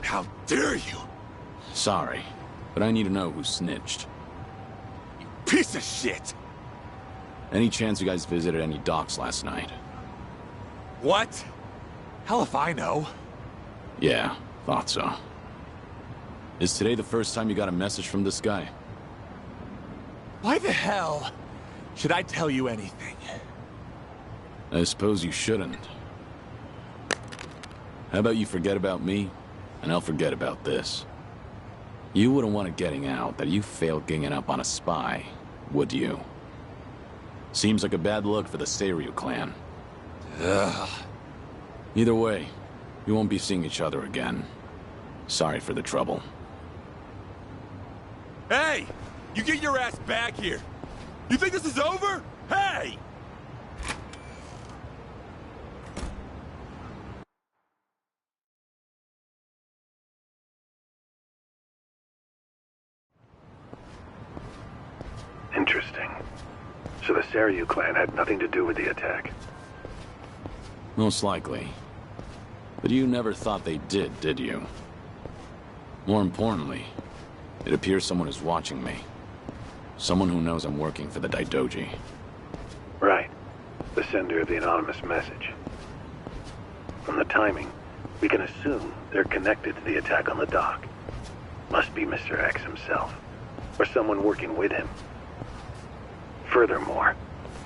How dare you? Sorry, but I need to know who snitched. You piece of shit! Any chance you guys visited any docks last night? What? Hell if I know. Yeah, thought so. Is today the first time you got a message from this guy? Why the hell should I tell you anything? I suppose you shouldn't. How about you forget about me, and I'll forget about this. You wouldn't want it getting out that you failed ganging up on a spy, would you? Seems like a bad look for the Seiryu clan. Ugh. Either way, we won't be seeing each other again. Sorry for the trouble. Hey! You get your ass back here! You think this is over? Hey! Interesting. So the Seiryu clan had nothing to do with the attack? Most likely. But you never thought they did you? More importantly, it appears someone is watching me. Someone who knows I'm working for the Daidoji. Right. The sender of the anonymous message. From the timing, We can assume they're connected to the attack on the dock. Must be Mr. X himself, or someone working with him. Furthermore,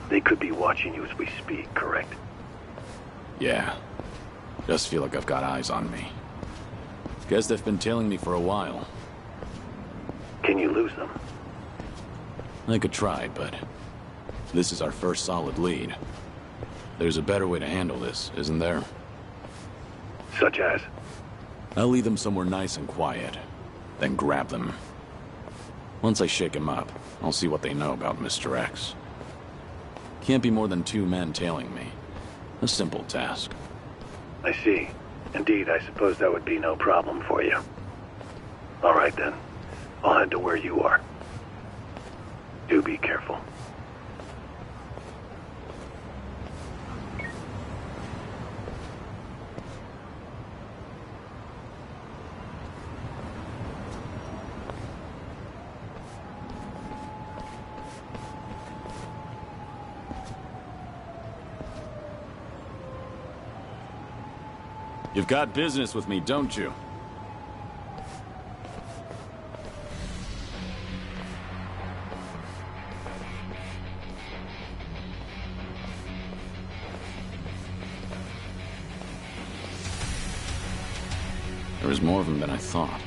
they could be watching you as we speak, correct? Yeah. Just feel like I've got eyes on me. Guess they've been tailing me for a while. Can you lose them? I could try, but this is our first solid lead. There's a better way to handle this, isn't there? Such as? I'll lead them somewhere nice and quiet, then grab them. Once I shake them up, I'll see what they know about Mr. X. Can't be more than 2 men tailing me. A simple task. I see. Indeed, I suppose that would be no problem for you. All right then. I'll head to where you are. Do be careful. You've got business with me, don't you? There was more of them than I thought.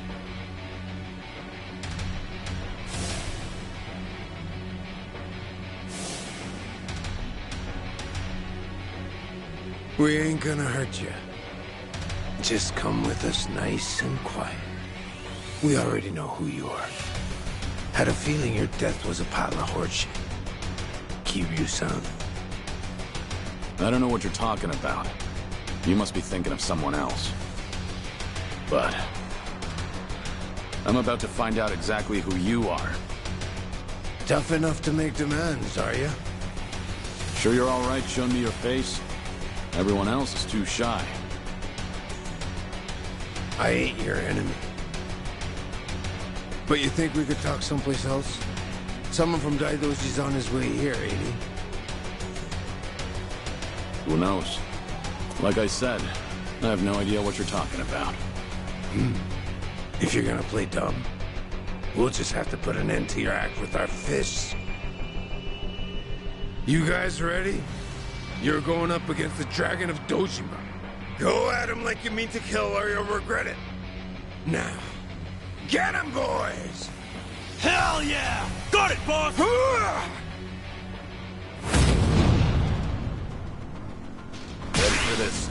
We ain't gonna hurt you. Just come with us nice and quiet. We already know who you are. Had a feeling your death was a pile of horseshit. Kiryu-san. I don't know what you're talking about. You must be thinking of someone else. But I'm about to find out exactly who you are. Tough enough to make demands, are you? Sure you're all right showing me your face? Everyone else is too shy. I ain't your enemy. But you think we could talk someplace else? Someone from Daidoji's on his way here, ain't he? Who knows? Like I said, I have no idea what you're talking about. If you're gonna play dumb, we'll just have to put an end to your act with our fists. You guys ready? You're going up against the Dragon of Dojima. Go at him like you mean to kill or you'll regret it. Now, get him, boys! Hell yeah! Got it, boss! Ready for this?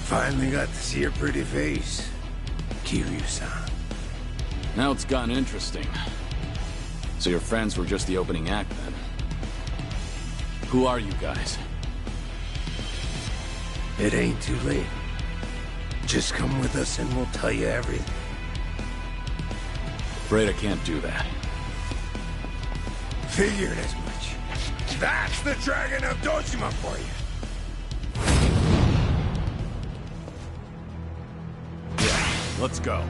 Finally got to see your pretty face, Kiryu-san. Now it's gotten interesting. So your friends were just the opening act, then? Who are you guys? It ain't too late. Just come with us and we'll tell you everything. Afraid I can't do that. Figured as much. That's the Dragon of Dojima for you. Yeah, let's go.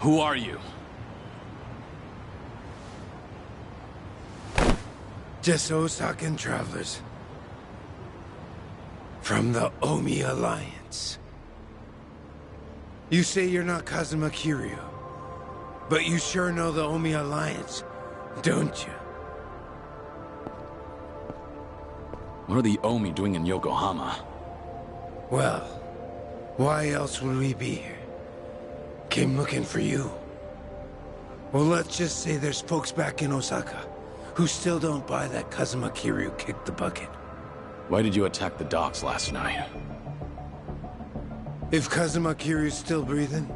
Who are you? Just Osakan travelers. From the Omi Alliance. You say you're not Kazuma Kiryu, but you sure know the Omi Alliance, don't you? What are the Omi doing in Yokohama? Well, why else would we be here? Came looking for you. Well, let's just say there's folks back in Osaka who still don't buy that Kazuma Kiryu kicked the bucket. Why did you attack the docks last night? If Kazuma Kiryu's still breathing,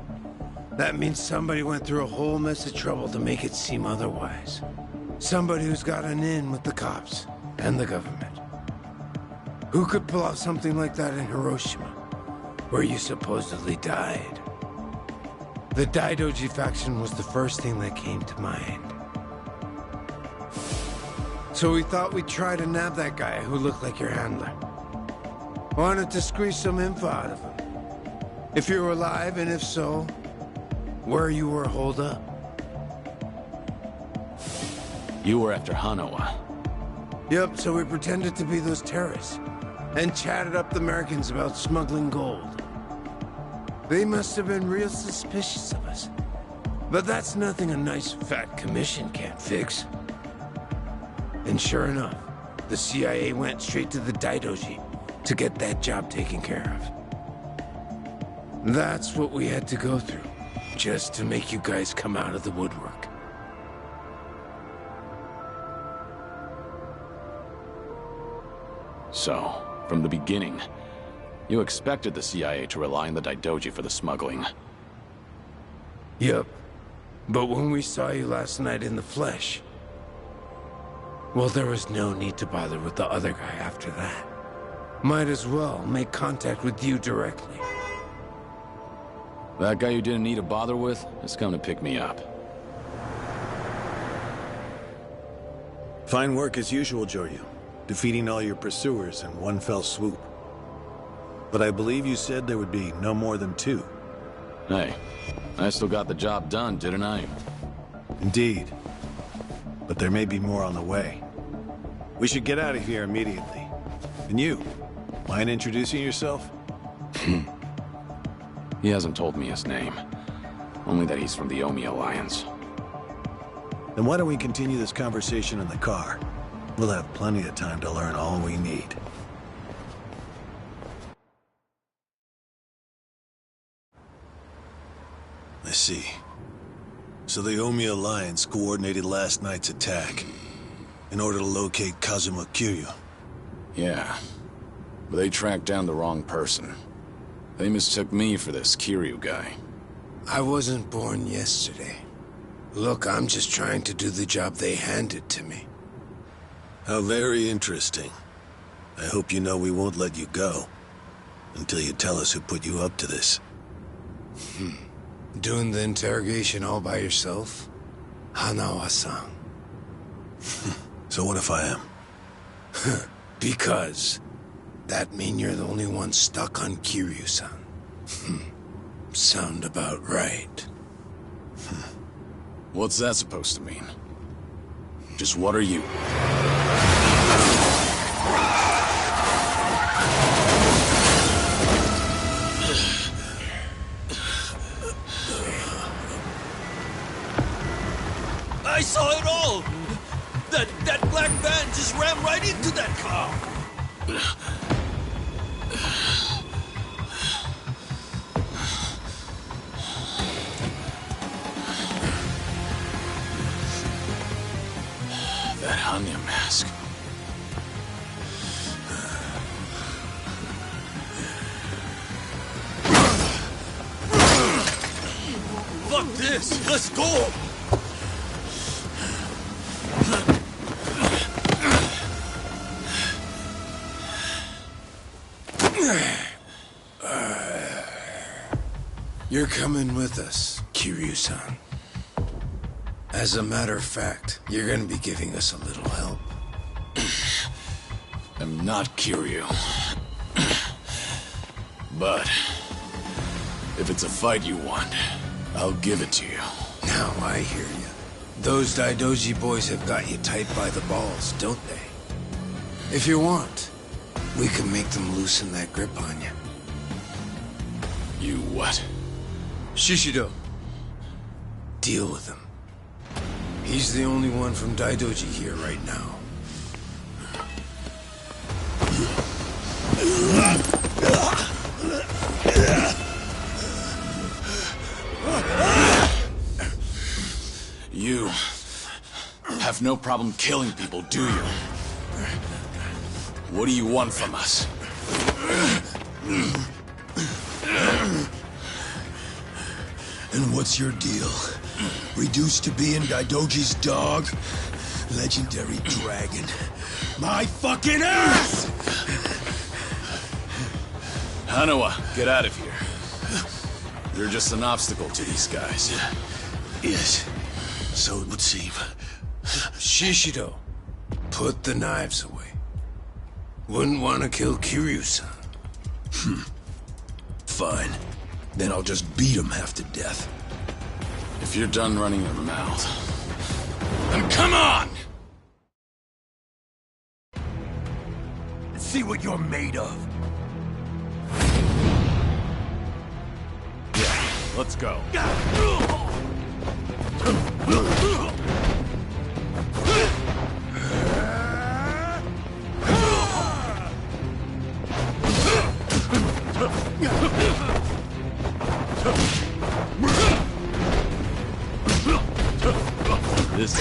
that means somebody went through a whole mess of trouble to make it seem otherwise. Somebody who's got an in with the cops and the government. Who could pull off something like that in Hiroshima, where you supposedly died? The Daidoji faction was the first thing that came to mind. So we thought we'd try to nab that guy who looked like your handler. Wanted to squeeze some info out of him. If you were alive, and if so, where you were holed up. You were after Hanawa. Yep, so we pretended to be those terrorists, and chatted up the Americans about smuggling gold. They must have been real suspicious of us. But that's nothing a nice fat commission can't fix. And sure enough, the CIA went straight to the Daidoji to get that job taken care of. That's what we had to go through, just to make you guys come out of the woodwork. So, from the beginning, you expected the CIA to rely on the Daidoji for the smuggling. Yep. But when we saw you last night in the flesh, well, there was no need to bother with the other guy after that. Might as well make contact with you directly. That guy you didn't need to bother with has come to pick me up. Fine work as usual, Joryu. Defeating all your pursuers in one fell swoop. But I believe you said there would be no more than 2. Hey, I still got the job done, didn't I? Indeed. But there may be more on the way. We should get out of here immediately. And you, mind introducing yourself? He hasn't told me his name. Only that he's from the Omi Alliance. Then why don't we continue this conversation in the car? We'll have plenty of time to learn all we need. I see. So the Omi Alliance coordinated last night's attack in order to locate Kazuma Kiryu. Yeah, but they tracked down the wrong person. They mistook me for this Kiryu guy. I wasn't born yesterday. Look, I'm just trying to do the job they handed to me. How very interesting. I hope you know we won't let you go until you tell us who put you up to this. Doing the interrogation all by yourself? Hanawa-san. So what if I am? Because that mean you're the only one stuck on Kiryu-san. Sound about right. What's that supposed to mean? Just what are you? I saw it all! That black van just rammed right into that car! That Hanya mask. Fuck this! Let's go! You're coming with us, Kiryu-san. As a matter of fact, you're gonna be giving us a little help. I'm not Kiryu. But if it's a fight you want, I'll give it to you. Now I hear you. Those Daidoji boys have got you tight by the balls, don't they? If you want, we can make them loosen that grip on you. You what? Shishido. Deal with him. He's the only one from Daidoji here right now. You have no problem killing people, do you? What do you want from us? And what's your deal? Reduced to being Daidoji's dog? Legendary dragon. My fucking ass! Hanawa, get out of here. You're just an obstacle to these guys. Yes, so it would seem. Shishido, put the knives away. Wouldn't want to kill Kiryu-san. Fine. Then I'll just beat him half to death. If you're done running your mouth, then come on! Let's see what you're made of. Yeah, let's go. This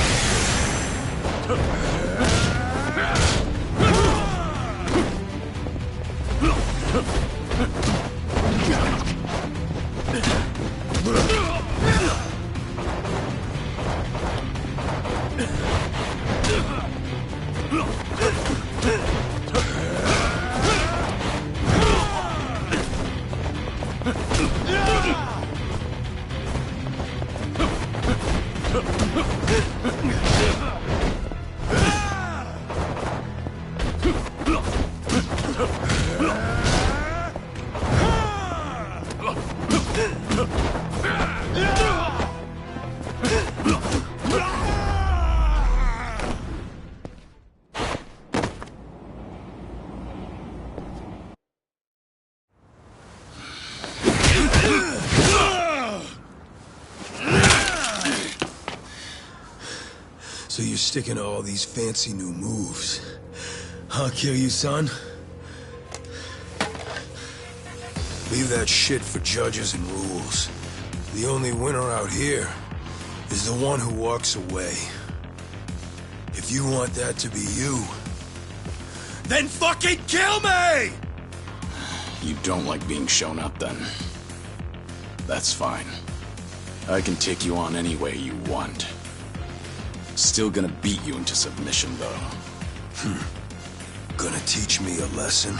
So you're sticking to all these fancy new moves. Huh, Kiryu-san? Leave that shit for judges and rules. The only winner out here is the one who walks away. If you want that to be you, then fucking kill me! You don't like being shown up, then? That's fine. I can take you on any way you want. Still gonna beat you into submission, though. Gonna teach me a lesson?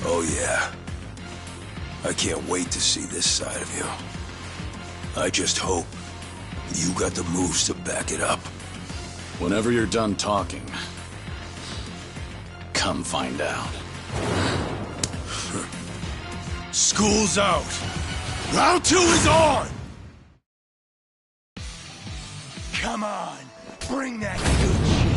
Oh yeah. I can't wait to see this side of you. I just hope you got the moves to back it up. Whenever you're done talking, come find out. School's out. Round 2 is on! Come on, bring that good shit.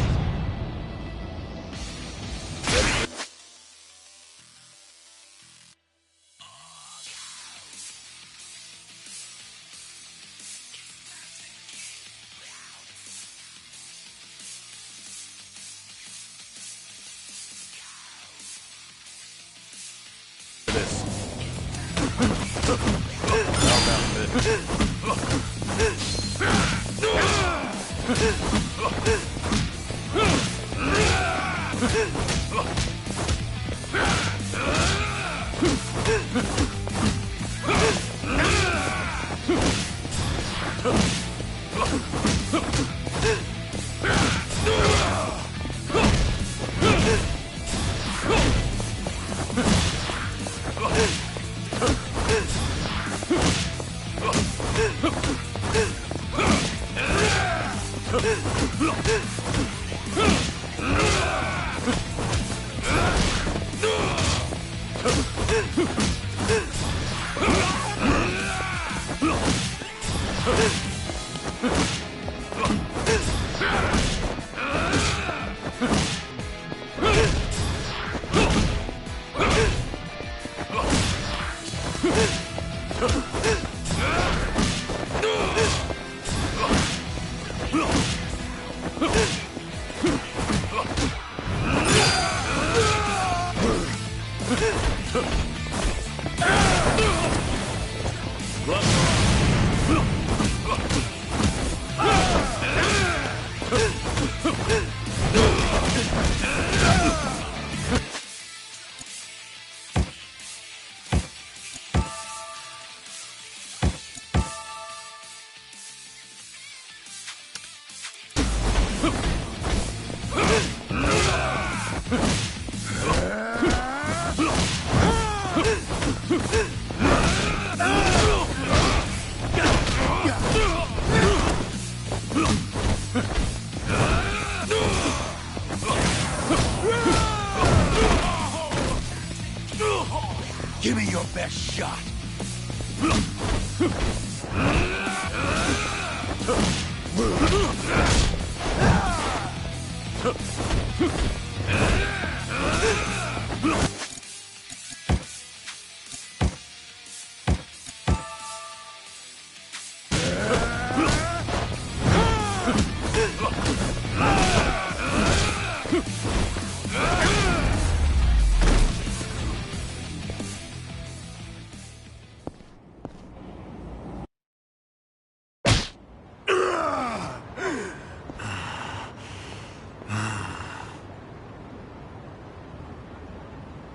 Give me your best shot.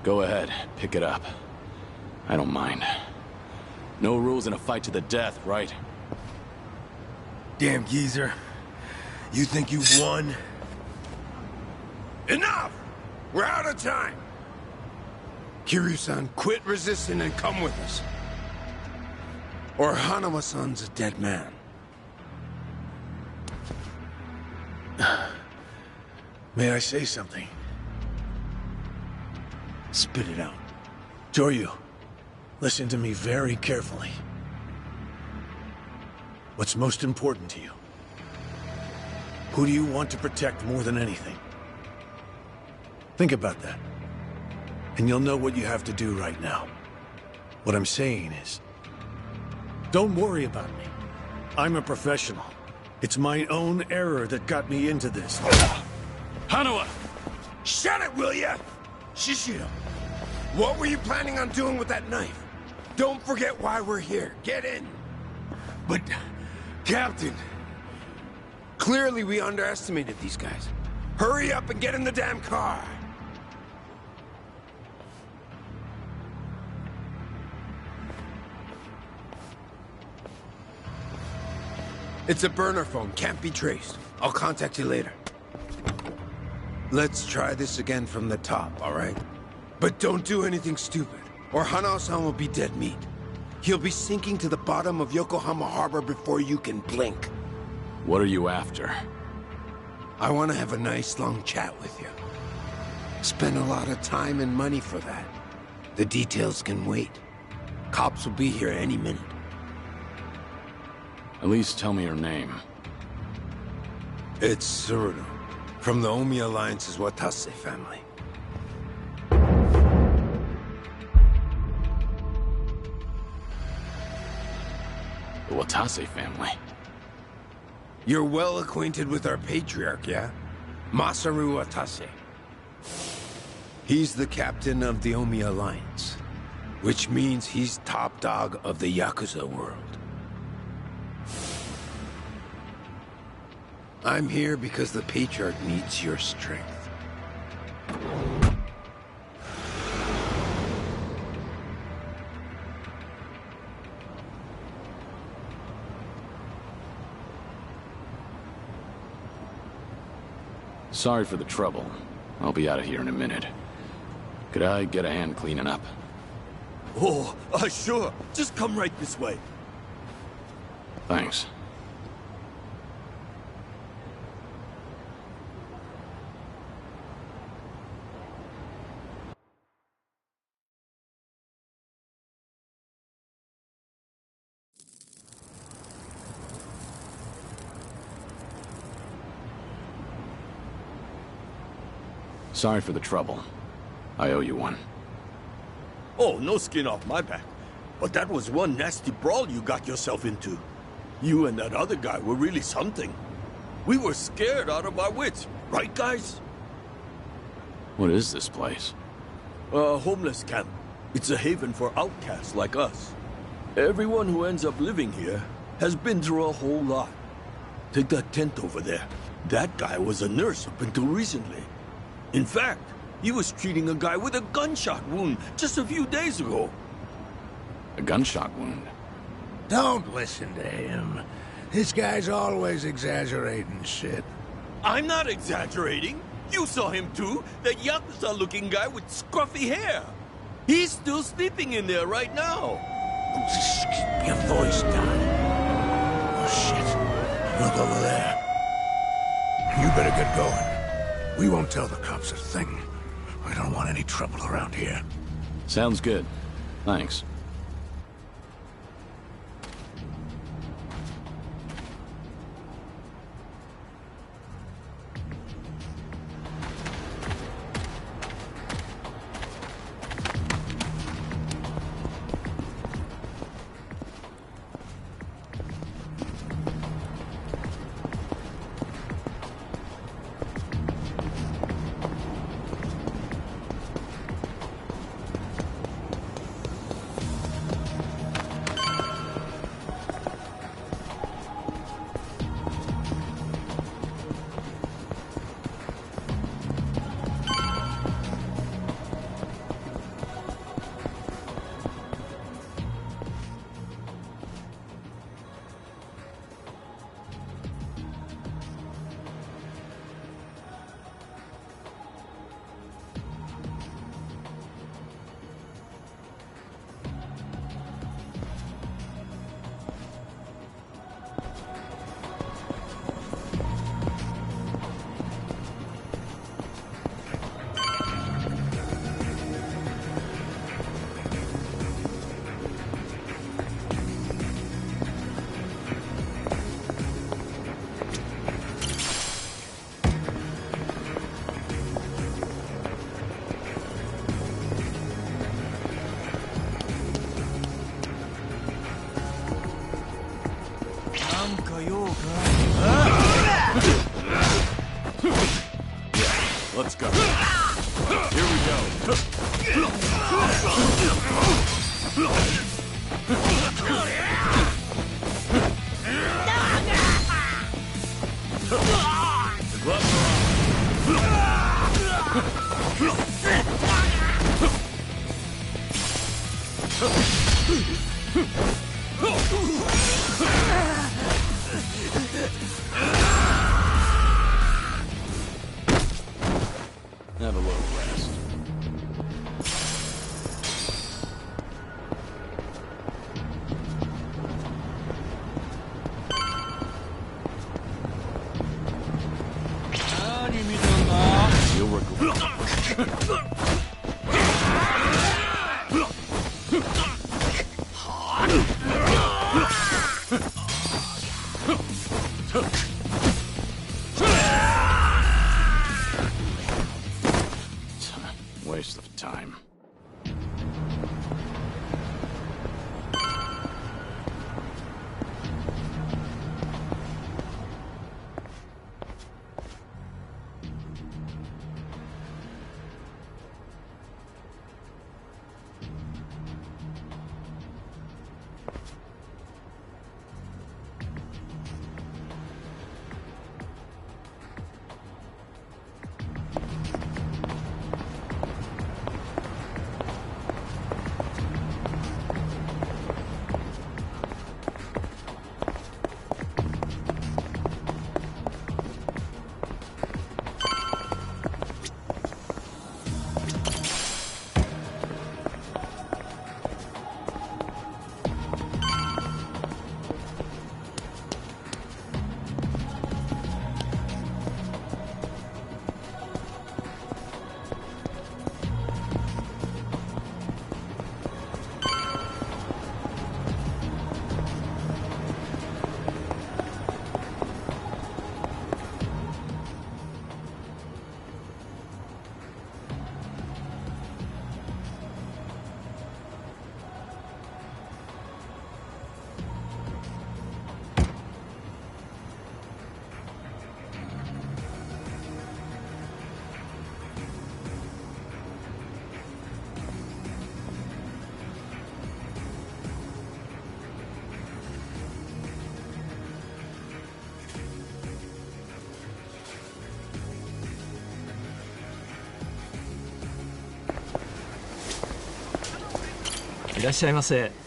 Go ahead, pick it up. I don't mind. No rules in a fight to the death, right? Damn geezer. You think you've won? Enough! We're out of time! Kiryu-san, quit resisting and come with us. Or Hanama-san's a dead man. May I say something? Spit it out. Joryu, listen to me very carefully. What's most important to you? Who do you want to protect more than anything? Think about that. And you'll know what you have to do right now. What I'm saying is, don't worry about me. I'm a professional. It's my own error that got me into this. Hanawa! Shut it, will ya? Shishiro, what were you planning on doing with that knife? Don't forget why we're here. Get in. But, Captain, clearly we underestimated these guys. Hurry up and get in the damn car. It's a burner phone, can't be traced. I'll contact you later. Let's try this again from the top, all right? But don't do anything stupid, or Hanao-san will be dead meat. He'll be sinking to the bottom of Yokohama Harbor before you can blink. What are you after? I want to have a nice long chat with you. Spend a lot of time and money for that. The details can wait. Cops will be here any minute. At least tell me your name. It's Tsuruno, from the Omi Alliance's Watase family. The Watase family? You're well acquainted with our patriarch, yeah? Masaru Watase. He's the captain of the Omi Alliance, which means he's top dog of the Yakuza world. I'm here because the patriarch needs your strength. Sorry for the trouble. I'll be out of here in a minute. Could I get a hand cleaning up? Oh, sure. Just come right this way. Thanks. Sorry for the trouble. I owe you one. Oh, no skin off my back. But that was one nasty brawl you got yourself into. You and that other guy were really something. We were scared out of our wits, right, guys? What is this place? A homeless camp. It's a haven for outcasts like us. Everyone who ends up living here has been through a whole lot. Take that tent over there. That guy was a nurse up until recently. In fact, he was treating a guy with a gunshot wound just a few days ago. A gunshot wound? Don't listen to him. This guy's always exaggerating shit. I'm not exaggerating. You saw him too, that Yakuza-looking guy with scruffy hair. He's still sleeping in there right now. Just keep your voice down. Oh, shit. Look over there. You better get going. We won't tell the cops a thing. We don't want any trouble around here. Sounds good. Thanks. Waste of time.いらっしゃいませ。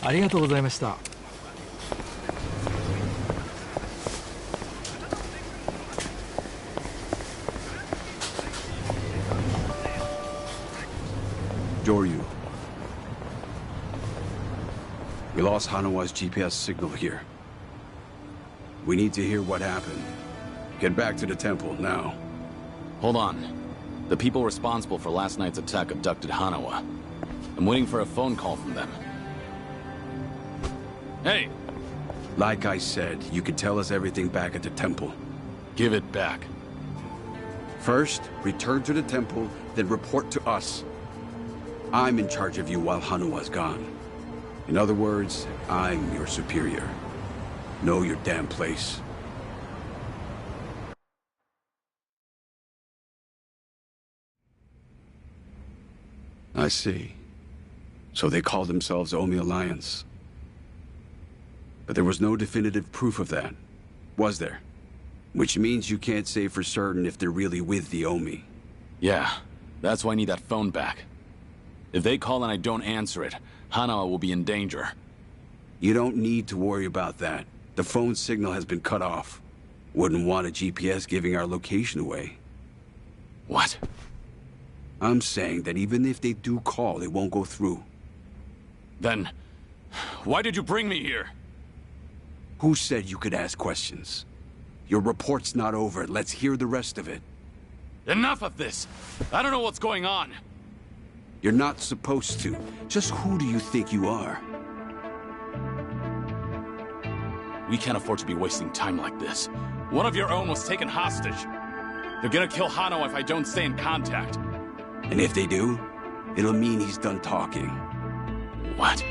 ありがとうございました。Joryu. We lost Hanawa's GPS signal here. We need to hear what happened. Get back to the temple, now. Hold on. The people responsible for last night's attack abducted Hanawa. I'm waiting for a phone call from them. Hey! Like I said, you can tell us everything back at the temple. Give it back. First, return to the temple, then report to us. I'm in charge of you while Hanawa's gone. In other words, I'm your superior. Know your damn place. I see. So they call themselves Omi Alliance. But there was no definitive proof of that, was there? Which means you can't say for certain if they're really with the Omi. Yeah, that's why I need that phone back. If they call and I don't answer it, Hanawa will be in danger. You don't need to worry about that. The phone signal has been cut off. Wouldn't want a GPS giving our location away. What? I'm saying that even if they do call, it won't go through. Then, why did you bring me here? Who said you could ask questions? Your report's not over. Let's hear the rest of it. Enough of this! I don't know what's going on! You're not supposed to. Just who do you think you are? We can't afford to be wasting time like this. One of your own was taken hostage. They're gonna kill Hanawa if I don't stay in contact. And if they do, it'll mean he's done talking. What?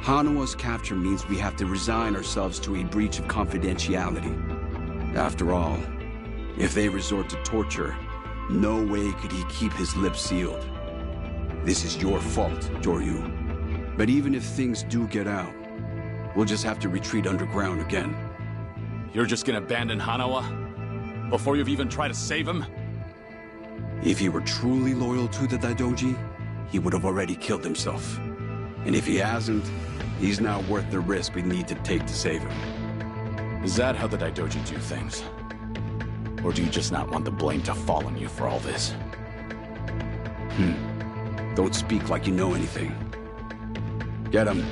Hanawa's capture means we have to resign ourselves to a breach of confidentiality. After all, if they resort to torture, No way could he keep his lips sealed. This is your fault, Joryu. But even if things do get out, we'll just have to retreat underground again. You're just gonna abandon Hanawa? Before you've even tried to save him? If he were truly loyal to the Daidoji, he would have already killed himself. And if he hasn't, he's not worth the risk we need to take to save him. Is that how the Daidoji do things? Or do you just not want the blame to fall on you for all this? Don't speak like you know anything. Get him.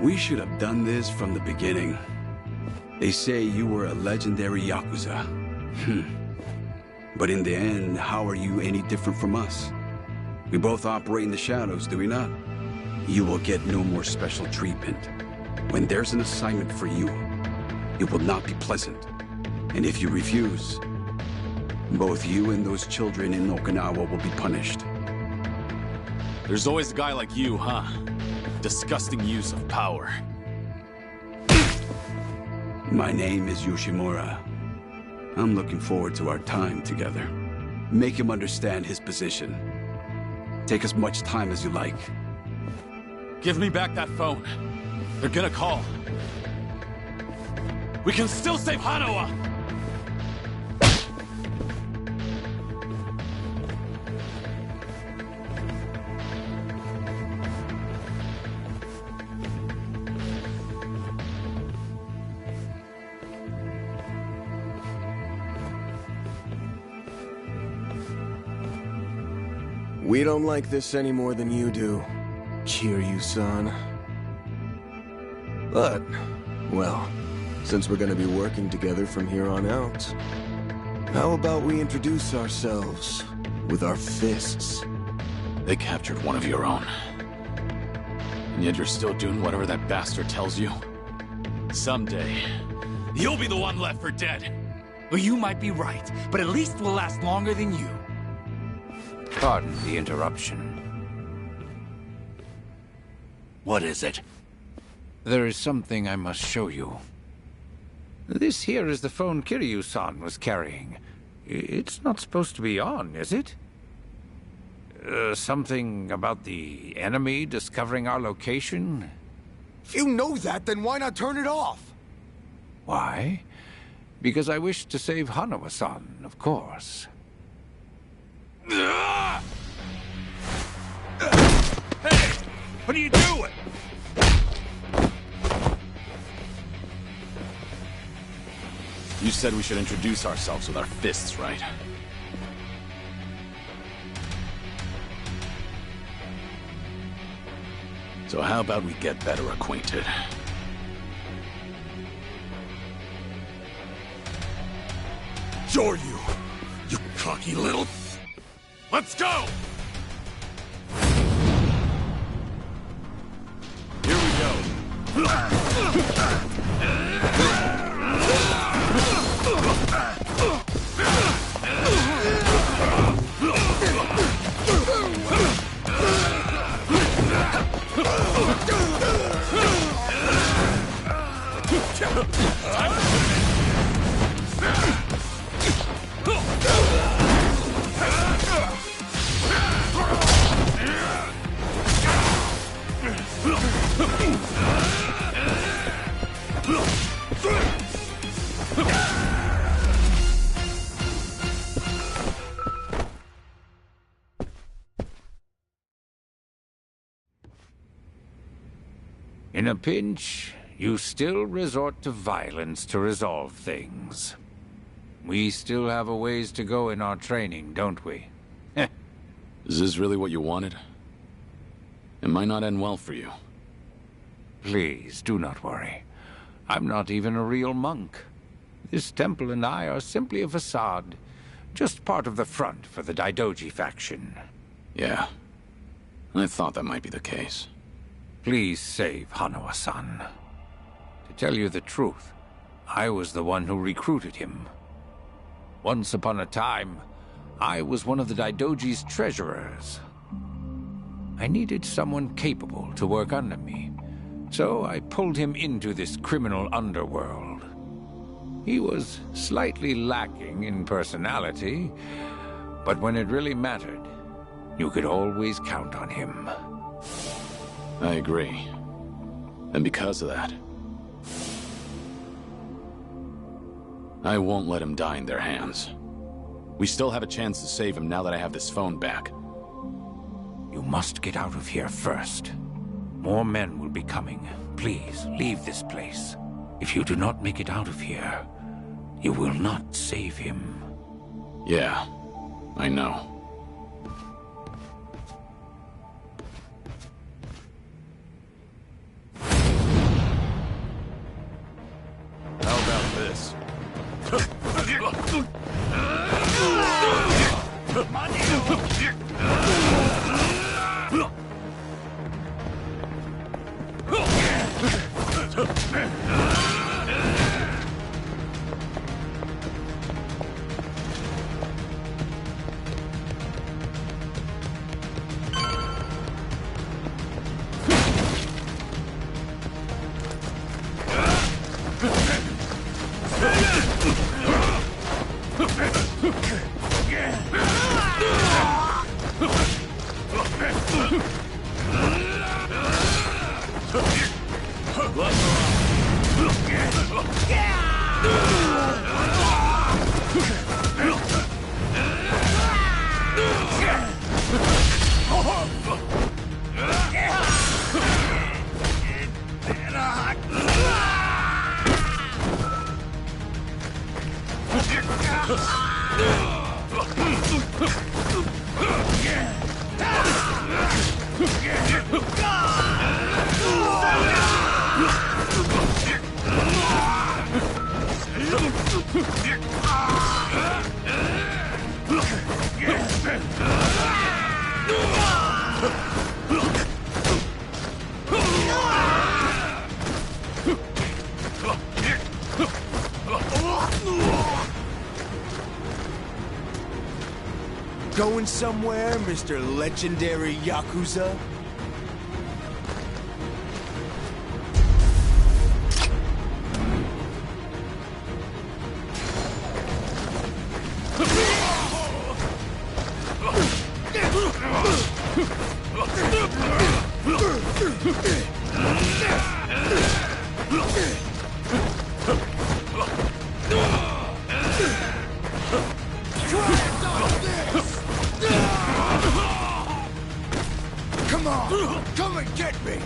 We should have done this from the beginning. They say you were a legendary Yakuza. But in the end, how are you any different from us? We both operate in the shadows, do we not? You will get no more special treatment. When there's an assignment for you, it will not be pleasant. And if you refuse, both you and those children in Okinawa will be punished. There's always a guy like you, huh? Disgusting use of power. My name is Yoshimura. I'm looking forward to our time together. Make him understand his position. Take as much time as you like. Give me back that phone. They're gonna call. We can still save Hanawa! We don't like this any more than you do, Kiryu-san. But, well, since we're gonna be working together from here on out, how about we introduce ourselves with our fists? They captured one of your own. And yet you're still doing whatever that bastard tells you? Someday, you'll be the one left for dead. Well, you might be right, but at least we'll last longer than you. Pardon the interruption. What is it? There is something I must show you. This here is the phone Kiryu-san was carrying. It's not supposed to be on, is it? Something about the enemy discovering our location? If you know that, then why not turn it off? Why? Because I wish to save Hanawa-san, of course. Hey! What are you doing? You said we should introduce ourselves with our fists, right? So how about we get better acquainted? Joryu! You cocky little... Let's go! Here we go. In a pinch, you still resort to violence to resolve things. We still have a ways to go in our training, don't we? Is this really what you wanted? It might not end well for you. Please, do not worry. I'm not even a real monk. This temple and I are simply a facade. Just part of the front for the Daidoji faction. Yeah. I thought that might be the case. Please save Hanawa-san. To tell you the truth, I was the one who recruited him. Once upon a time, I was one of the Daidoji's treasurers. I needed someone capable to work under me, so I pulled him into this criminal underworld. He was slightly lacking in personality, but when it really mattered, you could always count on him. I agree. And because of that, I won't let him die in their hands. We still have a chance to save him now that I have this phone back. You must get out of here first. More men will be coming. Please, leave this place. If you do not make it out of here, you will not save him. Yeah, I know. How about this? Going somewhere, Mr. Legendary Yakuza? Come on! Come and get me!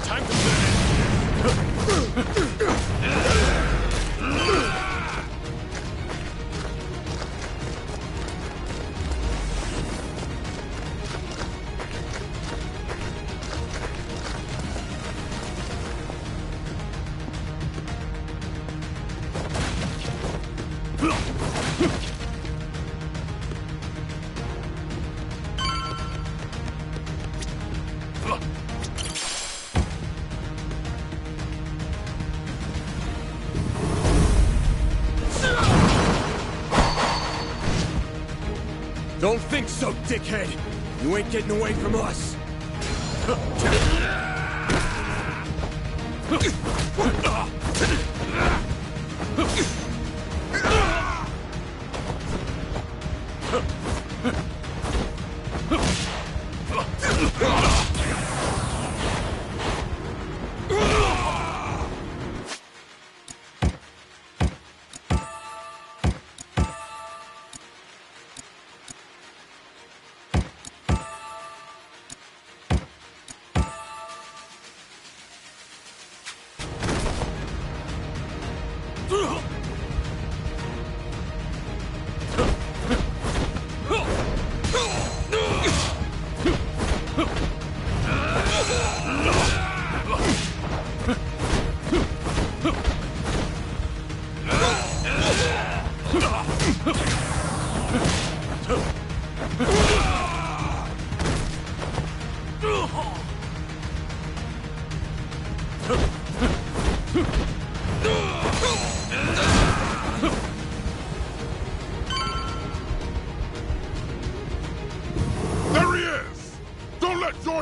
Time to finish! Don't think so, dickhead! You ain't getting away from us!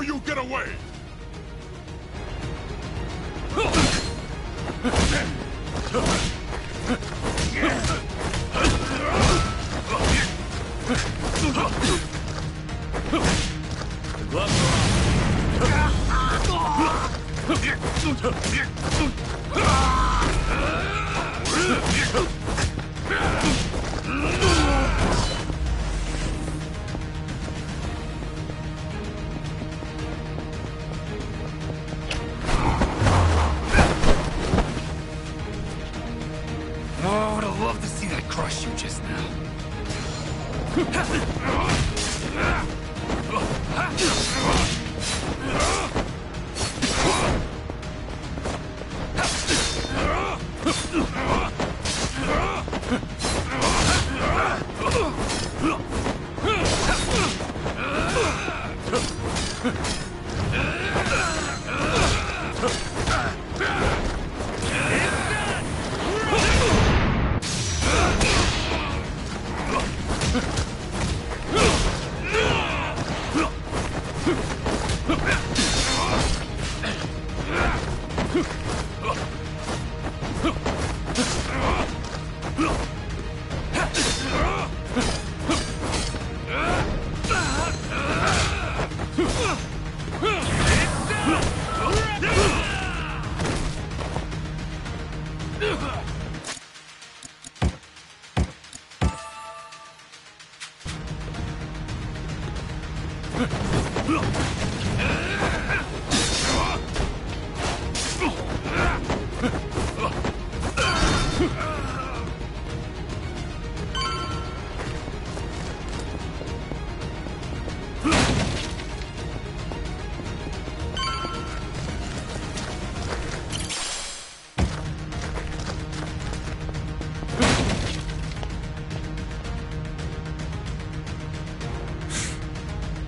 before you get away! The gloves Oh, I would have loved to see that crush you just now.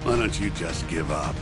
Why don't you just give up?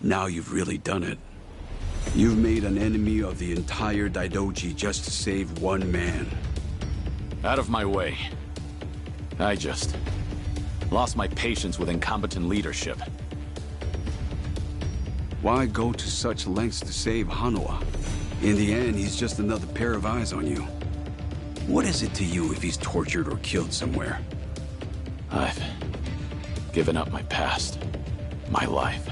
Now you've really done it. You've made an enemy of the entire Daidoji just to save one man. Out of my way. I just lost my patience with incompetent leadership. Why go to such lengths to save Hanoa? In the end, he's just another pair of eyes on you. What is it to you if he's tortured or killed somewhere? I've given up my past, my life,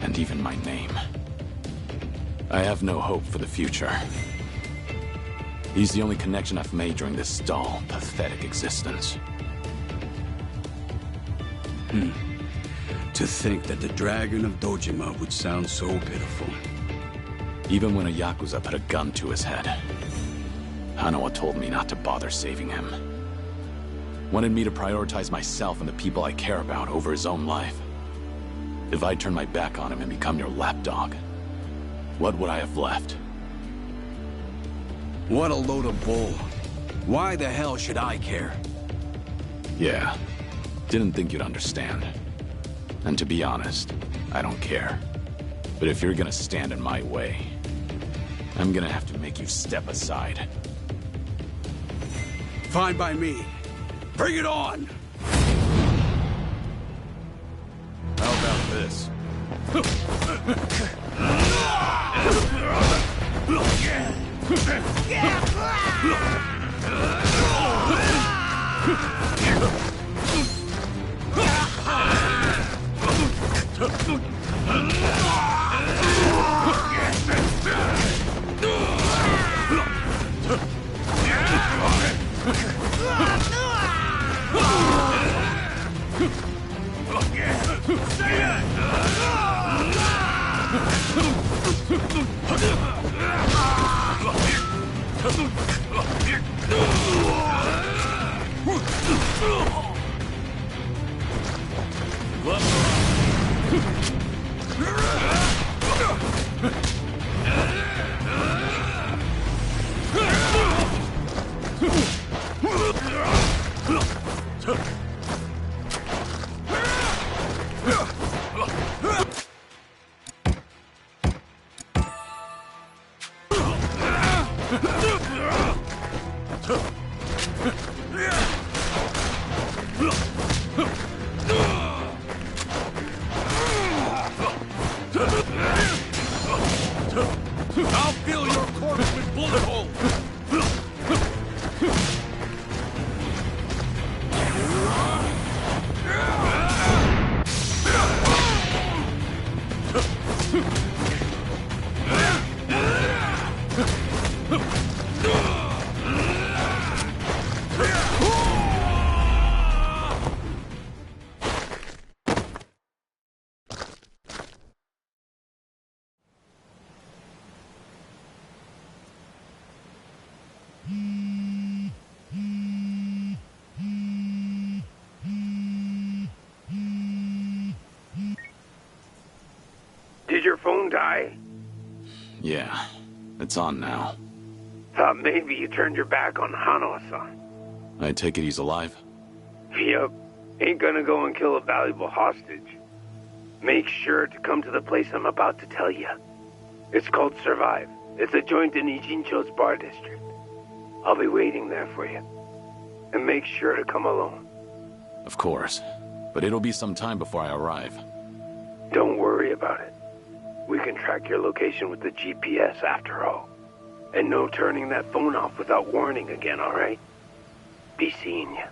and even my name. I have no hope for the future. He's the only connection I've made during this dull, pathetic existence. To think that the Dragon of Dojima would sound so pitiful. Even when a Yakuza put a gun to his head, Hanoa told me not to bother saving him. Wanted me to prioritize myself and the people I care about over his own life. If I turn my back on him and become your lapdog, what would I have left? What a load of bull. Why the hell should I care? Yeah, didn't think you'd understand. And to be honest, I don't care. But if you're gonna stand in my way, I'm gonna have to make you step aside. Fine by me. Bring it on! How about this? I'll fill your corpse with bullet holes! Did your phone die? Yeah, it's on now. Thought maybe you turned your back on Hanoa-san. I take it he's alive? Yep. Ain't gonna go and kill a valuable hostage. Make sure to come to the place I'm about to tell you. It's called Survive. It's a joint in Ijincho's bar district. I'll be waiting there for you. And make sure to come alone. Of course. But it'll be some time before I arrive. Don't worry about it. We can track your location with the GPS after all. And no turning that phone off without warning again, alright? Be seeing you.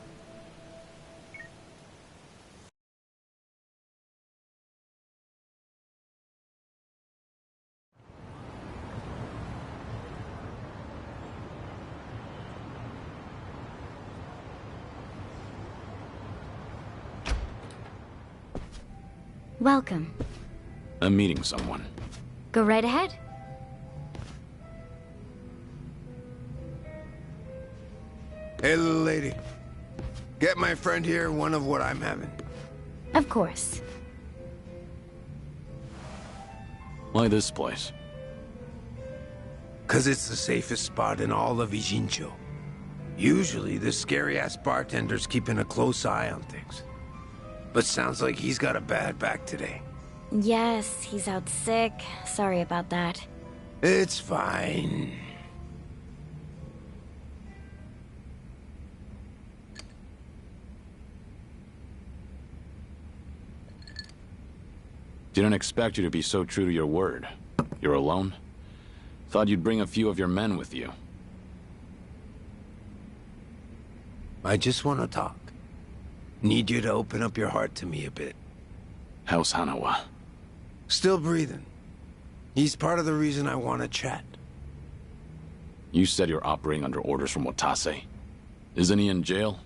Welcome. I'm meeting someone. Go right ahead. Hey, little lady. Get my friend here one of what I'm having. Of course. Why this place? 'Cause it's the safest spot in all of Ijincho. Usually, this scary-ass bartender's keeping a close eye on things. But sounds like he's got a bad back today. Yes, he's out sick. Sorry about that. It's fine. Didn't expect you to be so true to your word. You're alone? Thought you'd bring a few of your men with you. I just want to talk. Need you to open up your heart to me a bit. How's Hanawa? Still breathing. He's part of the reason I want to chat. You said you're operating under orders from Watase. Isn't he in jail?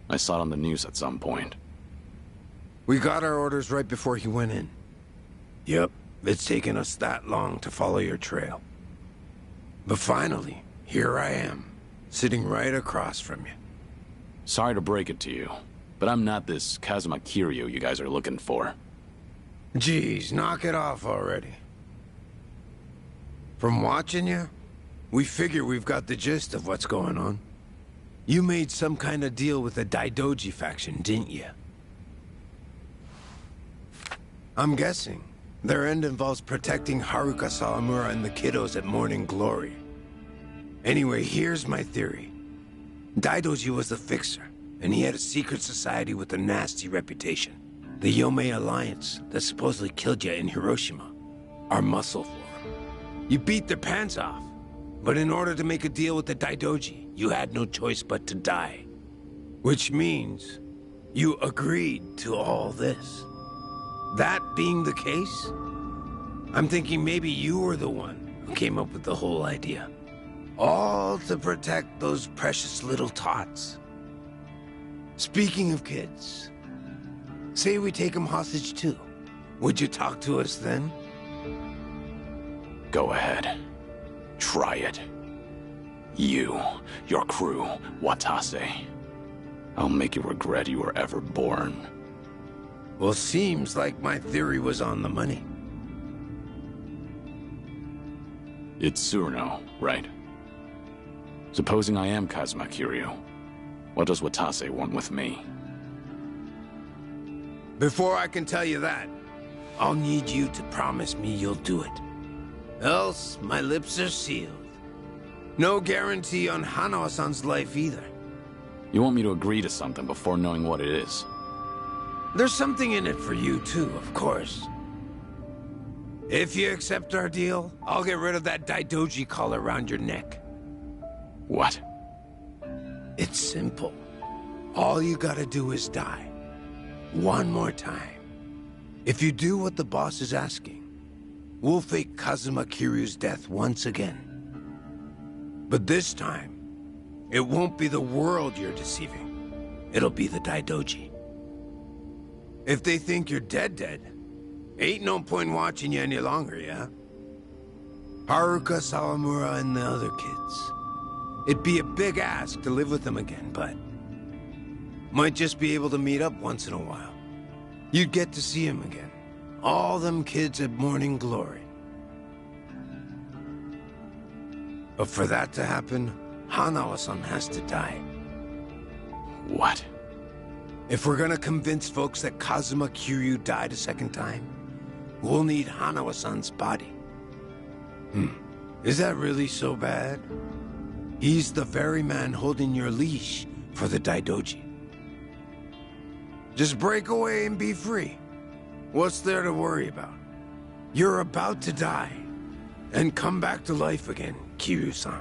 I saw it on the news at some point. We got our orders right before he went in. Yep, it's taken us that long to follow your trail. But finally, here I am, sitting right across from you. Sorry to break it to you, but I'm not this Kazuma Kiryu you guys are looking for. Geez, knock it off already. From watching you, we figure we've got the gist of what's going on. You made some kind of deal with the Daidoji faction, didn't you? I'm guessing their end involves protecting Haruka Sawamura and the kiddos at Morning Glory. Anyway, here's my theory. Daidoji was the fixer, and he had a secret society with a nasty reputation. The Yomei Alliance that supposedly killed you in Hiroshima. Our muscle for him. You beat their pants off, but in order to make a deal with the Daidoji, you had no choice but to die. Which means you agreed to all this. That being the case, I'm thinking maybe you were the one who came up with the whole idea. All to protect those precious little tots. Speaking of kids, say we take them hostage too. Would you talk to us then? Go ahead. Try it. You, your crew, Watase. I'll make you regret you were ever born. Well, seems like my theory was on the money. It's Tsuruno, right? Supposing I am Kazuma Kiryu, what does Watase want with me? Before I can tell you that, I'll need you to promise me you'll do it. Else, my lips are sealed. No guarantee on Hanawa-san's life either. You want me to agree to something before knowing what it is? There's something in it for you too, of course. If you accept our deal, I'll get rid of that Daidoji collar around your neck. What? It's simple. All you gotta do is die. One more time. If you do what the boss is asking, we'll fake Kazuma Kiryu's death once again. But this time, it won't be the world you're deceiving. It'll be the Daidoji. If they think you're dead, ain't no point watching you any longer, yeah? Haruka, Sawamura, and the other kids. It'd be a big ask to live with them again, but might just be able to meet up once in a while. You'd get to see them again. All them kids at Morning Glory. But for that to happen, Hanawa-san has to die. What? If we're gonna convince folks that Kazuma Kiryu died a second time, we'll need Hanawa-san's body. Is that really so bad? He's the very man holding your leash for the Daidoji. Just break away and be free. What's there to worry about? You're about to die and come back to life again, Kiryu-san.